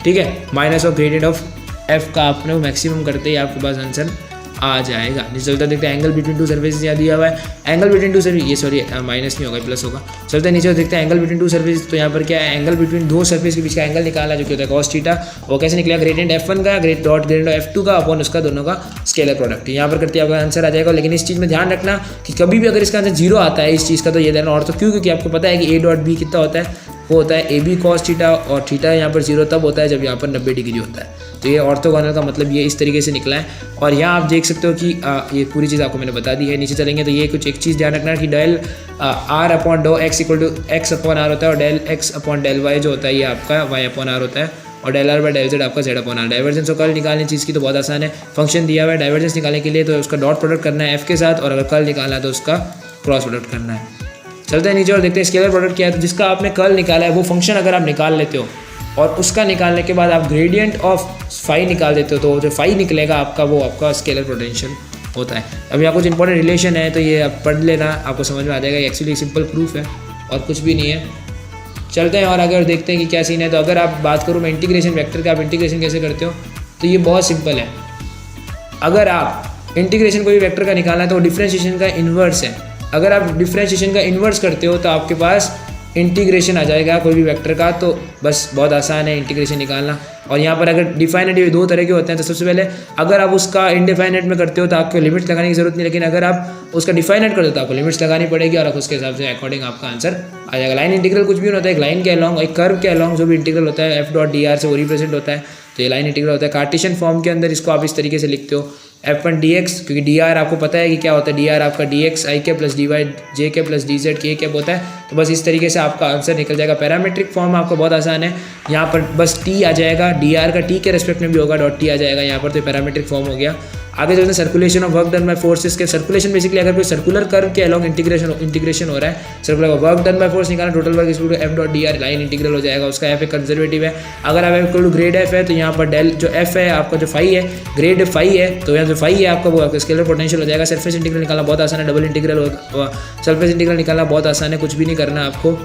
ठीक है, minus of gradient of F का आपने वो मैक्सिमम करते ही आपके पास आंसर आ जाएगा। नीचे चलता देखते हैं एंगल बिटवीन टू सर्फेसेस यहाँ दिया हुआ है। एंगल बिटवीन टू सर्फेस, ये सॉरी माइनस नहीं होगा प्लस होगा। चलते हैं नीचे देखते हैं एंगल बिटवीन टू सर्फेस। तो यहाँ पर क्या है, एंगल बिटवीन 2 सर्फेस के बीच का एंगल निकालना जो कि होता है cos थीटा। वो कैसे निकलेगा, ग्रेडियंट f1 का ग्रेडियंट f2 का अपॉन उसका दोनों का स्केलर प्रोडक्ट। यहाँ पर करते आपका आंसर आ जाएगा। लेकिन इस चीज़ में ध्यान रखना कि कभी भी अगर इसका आंसर 0 आता है इस चीज़ का तो ये देना। और तो क्योंकि आपको पता है कि a.b कितना होता है, वो होता है AB cos थीटा, और थीटा यहाँ पर 0 तब होता है जब यहाँ पर 90 डिग्री होता है। तो ये ऑर्थोगोनल का मतलब ये इस तरीके से निकला है। और यहाँ आप देख सकते हो कि ये पूरी चीज़ आपको मैंने बता दी है। नीचे चलेंगे तो ये कुछ एक चीज़ ध्यान रखना कि del r upon do x = x upon r होता है, और del x upon del y जो होता है ये आपका y अपॉन r होता है, और del r by del z आपका z अपॉन r। डाइवर्जेंस और कर्ल निकालने चीज़ की तो बहुत आसान है। फंक्शन दिया हुआ है डाइवर्जेंस निकालने के लिए, तो उसका डॉट प्रोडक्ट करना है f के साथ, और अगर कर्ल निकालना है तो उसका क्रॉस प्रोडक्ट करना है। चलते हैं नीचे और देखते हैं स्केलर प्रोडक्ट क्या है। तो जिसका आपने कर्ल निकाला है वो फंक्शन अगर आप निकाल लेते हो और उसका निकालने के बाद आप ग्रेडियंट ऑफ फाई निकाल देते हो, तो जो फाई निकलेगा आपका वो आपका स्केलर पोटेंशियल होता है। अब यहाँ कुछ इंपॉर्टेंट रिलेशन है तो ये आप पढ़ लेना, आपको समझ में आ जाएगा। एक्चुअली सिंपल प्रूफ है और कुछ भी नहीं है। चलते हैं और आगे और देखते हैं कि क्या सीन है। तो अगर आप बात करूँ मैं इंटीग्रेशन वेक्टर का, आप इंटीग्रेशन कैसे करते हो, तो ये बहुत सिंपल है। अगर आप इंटीग्रेशन कोई वेक्टर का निकालना है तो वो डिफरेंशिएशन का इन्वर्स है। अगर आप डिफरेंशिएशन का इन्वर्स करते हो तो आपके पास इंटीग्रेशन आ जाएगा कोई भी वेक्टर का। तो बस बहुत आसान है इंटीग्रेशन निकालना। और यहाँ पर अगर डिफाइनेट 2 तरह के होते हैं, तो सबसे पहले अगर आप उसका इनडिफाइनेट में करते हो तो आपको लिमिट्स लगाने की जरूरत नहीं, लेकिन अगर आप उसका डिफाइनेट करते हो तो आपको लिमिट्स लगानी पड़ेगी, और उसके हिसाब से अकॉर्डिंग आपका आंसर आ जाएगा। लाइन इंटीग्रल कुछ भी होता है, एक लाइन के अलॉन्ग, एक कर्व के अलॉन्ग जो भी इंटीग्रल होता है f.dr से वो रिप्रेजेंट होता है, तो ये लाइन इंटीग्रल होता है। कार्टेशियन फॉर्म के अंदर इसको आप इस तरीके से लिखते हो f1 dx, क्योंकि dr आपको पता है कि क्या होता है, dr आपका dx i के प्लस dy j के प्लस dz k कैप होता है। तो बस इस तरीके से आपका आंसर निकल जाएगा। पैरामीट्रिक फॉर्म आपका बहुत आसान है, यहाँ पर बस t आ जाएगा, dr का t के रेस्पेक्ट में भी होगा, डॉट t आ जाएगा यहाँ पर, तो पैरामीट्रिक फॉर्म हो गया। आगे चलते हैं circulation of work done by forces के। सर्कुलेशन बेसिकली अगर कोई सर्कुलर कर्व के अलोंग इंटीग्रेशन हो रहा है, circular work done by force निकालना, total work equal to F dot D R, line integral हो जाएगा। उसका एफ एक कंजर्वेटिव है, अगर आप इक्वल टू ग्रेड एफ है तो यहाँ पर डेल जो एफ है आपका जो फाई है, ग्रेड फाई है, तो यहाँ जो फाई है आपका वो आपका स्केलर पोटेंशियल हो जाएगा। सरफेस इंटीग्रल निकालना बहुत आसान है, डबल इंटीग्रल सरफेस इंटीग्रल निकालना बहुत आसान है, कुछ भी नहीं करना आपको।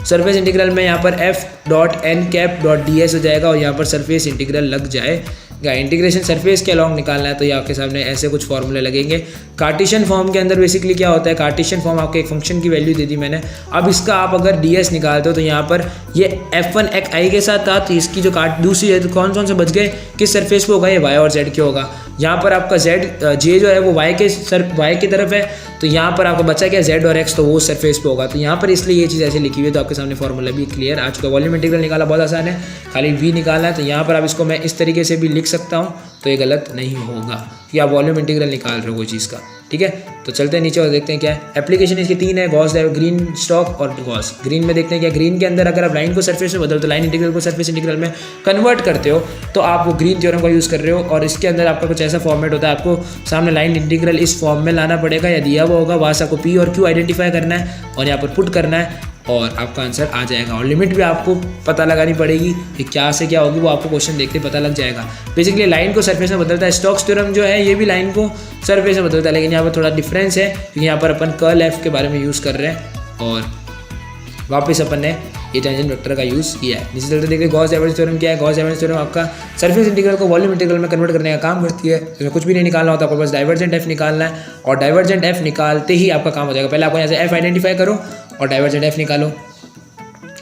सरफेस इंटीग्रल में यहाँ पर f dot n cap dot d s हो जाएगा और यहाँ पर सरफेस इंटीग्रल लग जाएगा। इंटीग्रेशन सरफेस के अलॉन्ग निकालना है तो ये आपके सामने ऐसे कुछ फॉर्मूले लगेंगे। कार्टेशियन फॉर्म के अंदर बेसिकली क्या होता है, कार्टेशियन फॉर्म आपको एक फंक्शन की वैल्यू दे दी मैंने, अब इसका आप अगर डी एस निकालते हो तो यहाँ पर ये F1 एक आई के साथ था, तो इसकी जो दूसरी है तो कौन से बच गए, किस सरफेस पे होगा, ये वाई और जेड के होगा। यहाँ पर आपका जे जो है वो वाई की तरफ है, तो यहाँ पर आपका बचा क्या जेड और एक्स, तो वो सरफेस पे होगा। तो यहाँ पर इसलिए ये चीज़ ऐसे लिखी हुई है, तो आपके सामने फॉर्मूला भी क्लियर आ चुका है। वॉल्यूम इंटीग्रल निकाला बहुत आसान है, खाली वी निकालना है। तो यहाँ पर आप इसको मैं इस तरीके से भी लिख सकता हूँ, तो ये गलत नहीं होगा कि आप वॉल्यूम इंटीग्रल निकाल रहे हो कोई चीज़ का, ठीक है। तो चलते हैं नीचे और देखते हैं क्या है। एप्लीकेशन इसकी 3 है, गॉस, ग्रीन स्टॉक और गॉस। ग्रीन में देखते हैं क्या, ग्रीन के अंदर अगर आप लाइन को सरफेस में बदलते हो, लाइन इंटीग्रल को सरफेस इंटीग्रल में कन्वर्ट करते हो, तो आप वो ग्रीन थ्योरम का यूज़ कर रहे हो और इसके अंदर आपका कुछ ऐसा फॉर्मेट होता है, आपको सामने लाइन इंटीग्रल इस फॉर्म में लाना पड़ेगा या दिया हुआ होगा, वहाँ से आपको पी और क्यू आइडेंटिफाई करना है और यहाँ पर पुट करना है और आपका आंसर आ जाएगा। और लिमिट भी आपको पता लगानी पड़ेगी कि क्या से क्या होगी, वो आपको क्वेश्चन देखते पता लग जाएगा। बेसिकली लाइन को सरफेस में बदलता है, स्टोक्स थ्योरम जो है ये भी लाइन को सरफेस में बदलता है, लेकिन यहाँ पर थोड़ा डिफरेंस है क्योंकि यहाँ पर अपन कर्ल एफ के बारे में यूज़ कर रहे हैं और वापस अपन ने ये टेंजेंट वेक्टर का यूज़ किया है। नीचे चलते देखिए गॉस डाइवर्जेंस थ्योरम क्या है। गॉस डाइवर्जेंस थ्योरम आपका सरफेस इंटीग्रल को वॉल्यूम इंटीग्रल में कन्वर्ट करने का काम करती है। इसमें कुछ भी नहीं निकालना होता, आपको बस डाइवर्जेंट एफ निकालना है और डाइवर्जेंट एफ निकालते ही आपका काम हो जाएगा। पहले आपको यहाँ से एफ आइडेंटिफाई करो और डाइवर्जेंट एफ निकालो।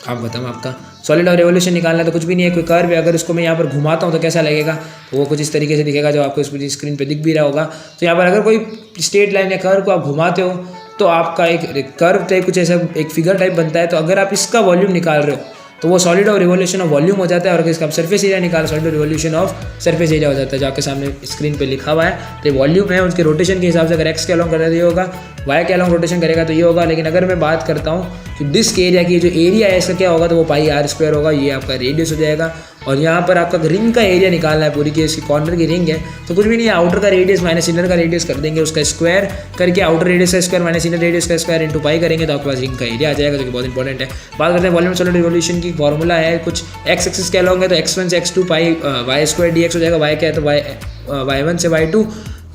आप बताओ आपका सॉलिड और रेवोल्यूशन निकालना है तो कुछ भी नहीं है, कोई कर्व है, अगर उसको मैं यहाँ पर घुमाता हूँ तो कैसा लगेगा, तो वो कुछ इस तरीके से दिखेगा जो आपको इस स्क्रीन पे दिख भी रहा होगा। तो यहाँ पर अगर कोई स्ट्रेट लाइन या कर्व को आप घुमाते हो तो आपका एक कर्व टाइप कुछ ऐसा एक फिगर टाइप बनता है। तो अगर आप इसका वॉल्यूम निकाल रहे हो तो वो solid of revolution of volume हो जाता है और अगर इसका सरफेस एरिया निकाल solid of revolution of surface area हो जाता है, जो आपके सामने स्क्रीन पे लिखा हुआ है। तो ये वॉल्यूम है, उसके रोटेशन के हिसाब से अगर एक्स के अलॉन्ग करता है तो ये होगा, वाई के अलॉन्ग रोटेशन करेगा तो ये होगा। लेकिन अगर मैं बात करता हूँ कि डिस्क एरिया की जो एरिया है इसका क्या होगा, तो वो पाई आर स्क्वायर होगा, ये आपका रेडियस हो जाएगा। और यहाँ पर आपका रिंग का एरिया निकालना है पूरी की, इसकी कॉर्नर की रिंग है तो कुछ भी नहीं है, आउटर का रेडियस माइनस इनर का रेडियस कर देंगे, उसका स्क्वायर करके आउटर रेडियस का स्क्वायर माइनस इनर रेडियस का स्क्वायर इंटू पाई करेंगे तो आपके पास रिंग का एरिया आ जाएगा, जो कि बहुत इंपॉर्टेंट है। बात करते हैं वॉल्यूम सॉलिड रिवोल्यूशन की। फॉर्मूला है कुछ एक्स एक्सिस के अलॉन्ग है तो x1 से x2 पाई वाई स्क्वायर डी एक्स हो जाएगा, वाई क्या है तो y1 से y2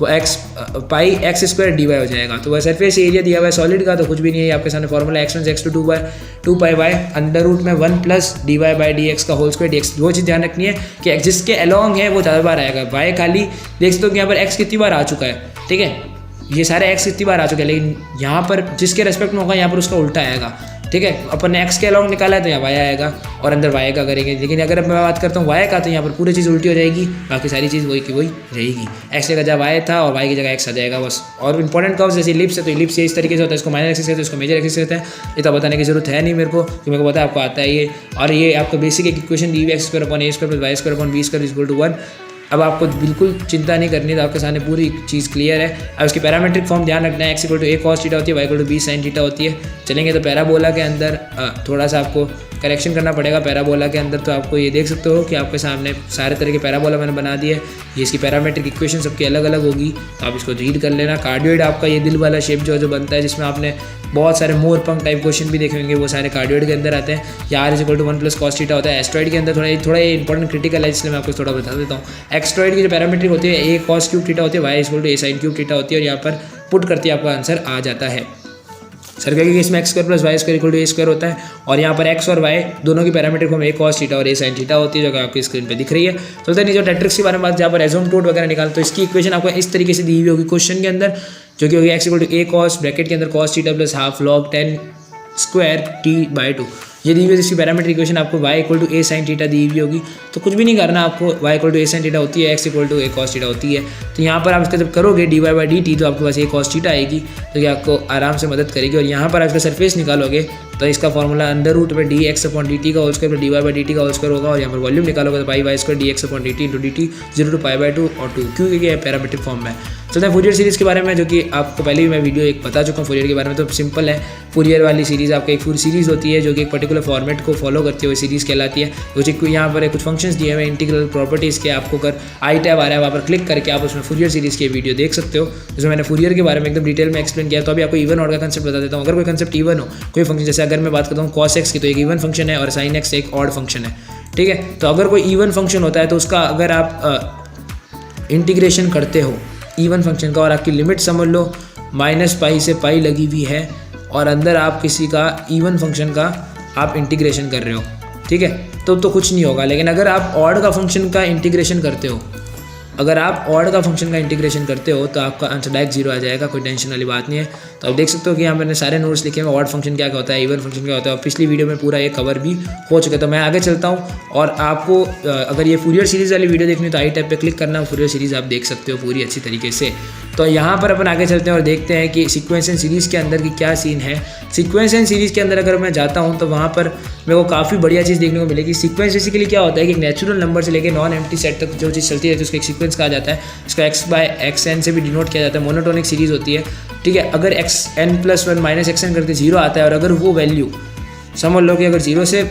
वो एक्स पाई एक्स स्क्वायर डी वाई हो जाएगा। तो वह सरफेस एरिया दिया हुआ है सॉलिड का, तो कुछ भी नहीं है, आपके सामने फॉर्मूला x1 से x2 2 पाई वाई अंडर रूट में 1 plus d Y by d x का होल स्क्वायर डी एक्स। वो चीज़ ध्यान रखनी है कि जिसके अलॉन्ग है वो ज़्यादा बार आएगा, वाई खाली देख सकते हो कि यहाँ पर x कितनी बार आ चुका है, ठीक है, ये सारे x कितनी बार आ चुके हैं, लेकिन यहाँ पर जिसके रेस्पेक्ट में होगा यहाँ पर उसका उल्टा आएगा, ठीक है। अपन ने x के अलॉन्ग निकाला है तो यहाँ y आएगा और अंदर y का करेंगे। लेकिन अगर मैं बात करता हूँ y का तो यहाँ पर पूरी चीज़ उल्टी हो जाएगी, बाकी सारी चीज़ वही की वही रहेगी। x की जगह y था और y की जगह x आ जाएगा बस। और इंपॉर्टेंट कर्व्स जैसे इलिप्स है तो इलिप्स इस तरीके से होता है, इसको माइनर एक्सिस कहते हैं, इसको मेजर एक्सिस कहते हैं। ये तो बताने की जरूरत है नहीं मेरे को, कि मेरे को पता है आपको आता है ये। और ये आपका बेसिक एक इक्वेशन दी हुई x square upon a square plus y square upon b square equal to 1। अब आपको बिल्कुल चिंता नहीं करनी, तो आपके सामने पूरी चीज़ क्लियर है। अब इसकी पैरामीट्रिक फॉर्म ध्यान रखना है, x equal to a cos theta होती है, y equal to b sin theta होती है। चलेंगे तो पैराबोला के अंदर थोड़ा सा आपको करेक्शन करना पड़ेगा। पैराबोला के अंदर तो आपको ये देख सकते हो कि आपके सामने सारे तरह के पैराबोला मैंने बना दिए। ये इसकी पैरामीट्रिक इक्वेशन सबकी अलग अलग होगी, तो आप इसको रीड कर लेना। कार्डियोइड आपका ये दिल वाला शेप जो बनता है, जिसमें आपने बहुत सारे मोर पंख टाइप क्वेश्चन भी देखेंगे, वो सारे कार्डियोइड के अंदर आते हैं। या r equal to 1 plus cos theta होता है। एस्ट्रॉइड के अंदर थोड़ा ये इंपॉर्टेंट क्रिटिकल है, इसलिए मैं आपको थोड़ा बता देता हूँ। एक्स्ट्रॉइड की जो पैरामीट्रिक होती है a cos क्यूब थीटा होती है, y equal to a sin cube theta होती है, और यहाँ पर पुट करती है आपका आंसर आ जाता है। सर्कल के केस में x square plus y square equal to a square होता है, और यहाँ पर एक्स और वाई दोनों की पैरामीट्रिक फॉर्म ए कॉस थीटा और ए साइन थीटा होती है, जो कि आपकी स्क्रीन पे दिख रही है। चलते हैं नीचे टेट्रिक्स के बारे में बात, जहाँ पर एजोम्प्टोट वगैरह निकालते तो इसकी इक्वेशन आपको इस तरीके से दी हुई होगी क्वेश्चन के अंदर, जो कि होगी X equal to A cos bracket के अंदर cos theta plus half log 10 square t/2। ये दी हुई है। इसकी पैरामीट्रिक इक्वेशन आपको y equal to A sine theta दी हुई होगी, तो कुछ भी नहीं करना आपको। y equal to A sine theta होती है, x equal to A cos theta होती है। तो यहाँ पर आप इसका जब करोगे dy बाई dt तो आपके पास ए कॉस थीटा आएगी, तो ये आपको आराम से मदद करेगी। और यहाँ पर आप इसका सरफेस निकालोगे तो इसका फॉर्मूला अंडर रूट में D X upon D T का whole square D Y by D T का होल स्क्वायर होगा, और यहाँ पर वॉल्यूम निकालोगे तो pi Y square D X upon D T into D T 0 to pi by 2 और 2, क्योंकि ये पैरामीट्रिक फॉर्म में है। चलते हैं फूरियर सीरीज़ के बारे में, जो कि आपको पहले भी मैं वीडियो एक बता चुका हूँ फूरियर के बारे में। तो सिंपल है, फूरियर वाली सीरीज़ आपका एक पूरी सीरीज़ होती है जो कि एक पर्टिकुलर फॉर्मेट को फॉलो करते हुए सीरीज़ कहलाती है। कुछ यहाँ पर कुछ फंक्शंस दिए हुए इंटीग्रल प्रॉपर्टीज़ के, आपको अगर आई टैब आ रहा है वहाँ पर क्लिक करके आप उसमें फूरियर सीरीज़ की वीडियो देख सकते हो, जिसमें मैंने फूरियर के बारे में एकदम डिटेल में एक्सप्लेन किया। तो अभी आपको इवन ऑड का कंसेप्ट बता देता हूँ। अगर कोई कंसेप्ट इवन हो, कोई फंक्शन, जैसे अगर मैं बात करता हूँ कॉस एक्स की, तो एक इवन फंक्शन है और साइन एक्स एक ऑड फंक्शन है, ठीक है। तो अगर कोई इवन फंक्शन होता है तो उसका अगर आप इंटीग्रेशन करते हो इवन फंक्शन का, और आपकी लिमिट समझ लो -पाई से पाई लगी हुई है, और अंदर आप किसी का इवन फंक्शन का आप इंटीग्रेशन कर रहे हो, ठीक है, तो कुछ नहीं होगा। लेकिन अगर आप ऑड का फंक्शन का इंटीग्रेशन करते हो, अगर आप ऑड का फंक्शन का इंटीग्रेशन करते हो तो आपका आंसर डायरेक्ट 0 आ जाएगा, कोई टेंशन वाली बात नहीं है। तो आप देख सकते हो कि यहाँ मैंने सारे नोट्स लिखे हैं, ऑड फंक्शन क्या होता है, इवन फंक्शन क्या होता है, और पिछली वीडियो में पूरा ये कवर भी हो चुका है। तो मैं आगे चलता हूँ, और आपको अगर ये फूरियर सीरीज़ वाली वीडियो देखनी है तो आई टैब पे क्लिक करना, फूरियर सीरीज़ आप देख सकते हो पूरी अच्छी तरीके से। तो यहाँ पर अपन आगे चलते हैं और देखते हैं कि सीक्वेंस एंड सीरीज़ के अंदर की क्या सीन है। सीक्वेंस एंड सीरीज़ के अंदर अगर मैं जाता हूँ तो वहाँ पर मेरे को काफ़ी बढ़िया चीज़ देखने को मिलेगी। सीक्वेंस बेसिकली क्या होता है कि नेचुरल नंबर से लेकर नॉन एम्प्टी सेट तक जो चीज़ चलती है तो उसको एक सीक्वेंस कहा जाता है। इसको x/xn से भी डिनोट किया जाता है, मोनोटोनिक सीरीज़ होती है, ठीक है। अगर xn+1 -xn करके 0 आता है, और अगर वो वैल्यू समझ लो कि अगर 0 से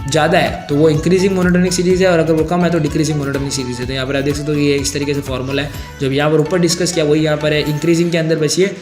ज़्यादा है तो वो इंक्रीजिंग मोनोटोनिक सीरीज़ है, और अगर वो कम है तो डिक्रीजिंग मोनोटोनिक सीरीज़ है। तो यहाँ पर आप देख सकते हो ये इस तरीके से फॉर्मूला है, जब यहाँ पर ऊपर डिस्कस किया वही यहाँ पर है। इंक्रीजिंग के अंदर बस ये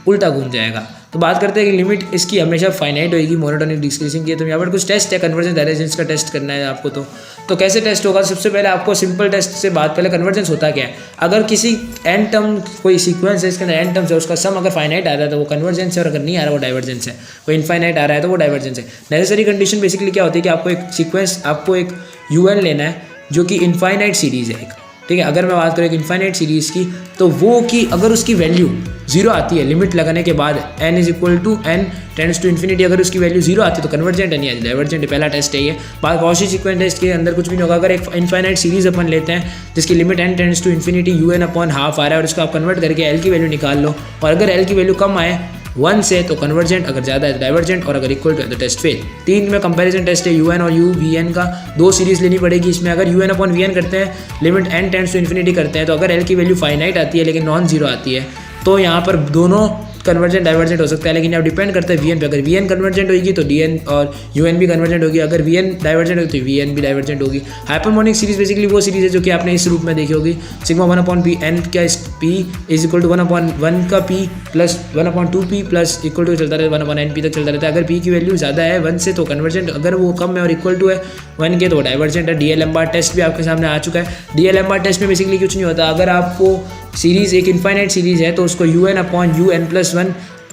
उल्टा घूम जाएगा। तो बात करते हैं कि लिमिट इसकी हमेशा फाइनाइट होगी मोनोटोनिक डिक्रीजिंग की। तो यहाँ पर कुछ टेस्ट है, कन्वर्जेंस डायवर्जेंस का टेस्ट करना है आपको। तो कैसे टेस्ट होगा? सबसे पहले आपको सिंपल टेस्ट से बात, पहले कन्वर्जेंस होता क्या है। अगर किसी एन टर्म कोई सीक्वेंस है, इसके अंदर एन टर्म्स है, उसका सम अगर फाइनाइट आता है तो वो कन्वर्जेंस है, और अगर नहीं आ रहा वो डाइवर्जेंस है। वो इनफाइनाइट आ रहा है तो वो डाइवर्जेंस है। नेसेसरी कंडीशन बेसिकली क्या होती है कि आपको एक सीक्वेंस, आपको एक UN लेना है जो कि इनफाइनाइट सीरीज़ है एक, ठीक है। अगर मैं बात करूँ एक इनफाइनाइट सीरीज़ की, तो वो कि अगर उसकी वैल्यू 0 आती है लिमिट लगाने के बाद, n टेंड्स टू इन्फिनिटी, अगर उसकी वैल्यू 0 आती है तो कन्वर्जेंट है, नहीं डाइवर्जेंट है। पहला टेस्ट है ये। बात कॉची सीक्वेंस टेस्ट के अंदर कुछ भी नहीं होगा। अगर एक इनफाइनाइट सीरीज़ अपन लेते हैं जिसकी limit n tends to infinity UN/12 आ रहा है, और इसको आप कन्वर्ट करके l की वैल्यू निकाल लो, और अगर l की वैल्यू कम आए 1 से तो कन्वर्जेंट, अगर ज़्यादा है तो डाइवर्जेंट, और अगर इक्वल टू है तो टेस्ट फेल। 3 में कंपैरिजन टेस्ट है UN और UVN का, 2 सीरीज़ लेनी पड़ेगी इसमें। अगर UN/VN करते हैं, limit n tends to infinity करते हैं, तो अगर l की वैल्यू फाइनाइट आती है लेकिन नॉन जीरो आती है, तो यहाँ पर दोनों कन्वर्जेंट डाइवर्जेंट हो सकता है। लेकिन अब डिपेंड करता है VN पे। अगर VN कन्वर्जेंट होगी तो DN और UN भी कन्वर्जेंट होगी, अगर VN डाइवर्जेंट होगी तो VN भी डाइवर्जेंट होगी। हाइपरमोनिक सीरीज़ बेसिकली वो सीरीज़ है जो कि आपने इस रूप में देखी होगी, सिग्मा 1/Pn का P इज इक्वल टू 1/1 का P plus 1/2P plus equal to चलता रहता है 1/NP तक चलता रहता है। अगर P की वैल्यू ज़्यादा है 1 से तो कन्वर्जेंट, अगर वो कम है और इक्वल टू है 1 के तो डाइवर्जेंट है। DL-M-bar टेस्ट भी आपके सामने आ चुका है। DL-M-bar टेस्ट में बेसिकली कुछ नहीं होता। अगर आपको सीरीज़ एक इनफाइनाइट सीरीज़ है तो उसको UN/UN+1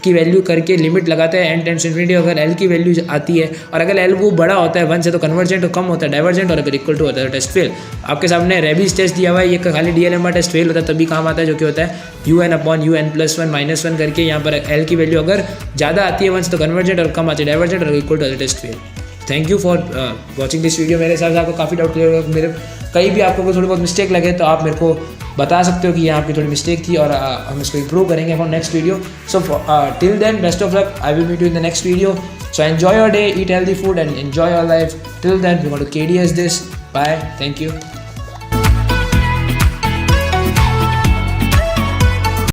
की वैल्यू करके लिमिट लगाते हैं n टेंड्स टू इन्फिनिटी। अगर l की वैल्यू आती है और अगर l वो बड़ा होता है 1 से तो कन्वर्जेंट, और कम होता है डाइवर्जेंट, और अगर इक्वल टू होता है तो टेस्ट फेल। आपके सामने रेबीज टेस्ट दिया हुआ है, ये खाली DL-M-bar टेस्ट फेल होता है तभी काम आता है, जो कि होता है UN/UN+1 -1 करके। यहाँ पर l की वैल्यू अगर ज़्यादा आती है 1 से तो कन्वर्जेंट, और कम आती है डाइवर्जेंट, और इक्वल टू होता है test fail. Thank you for watching this video. मेरे हिसाब से आपको काफ़ी डाउट क्लियर होगा। मेरे कहीं भी आपको थोड़ी बहुत मिस्टेक लगे तो आप मेरे को बता सकते हो कि यहाँ आपकी थोड़ी मिस्टेक थी, और हम इसको इम्प्रूव करेंगे for next video. So till then best of luck, I will meet you in the next video. So enjoy your day, eat healthy food and enjoy your life. Till then we want to KDS this. Bye. Thank you.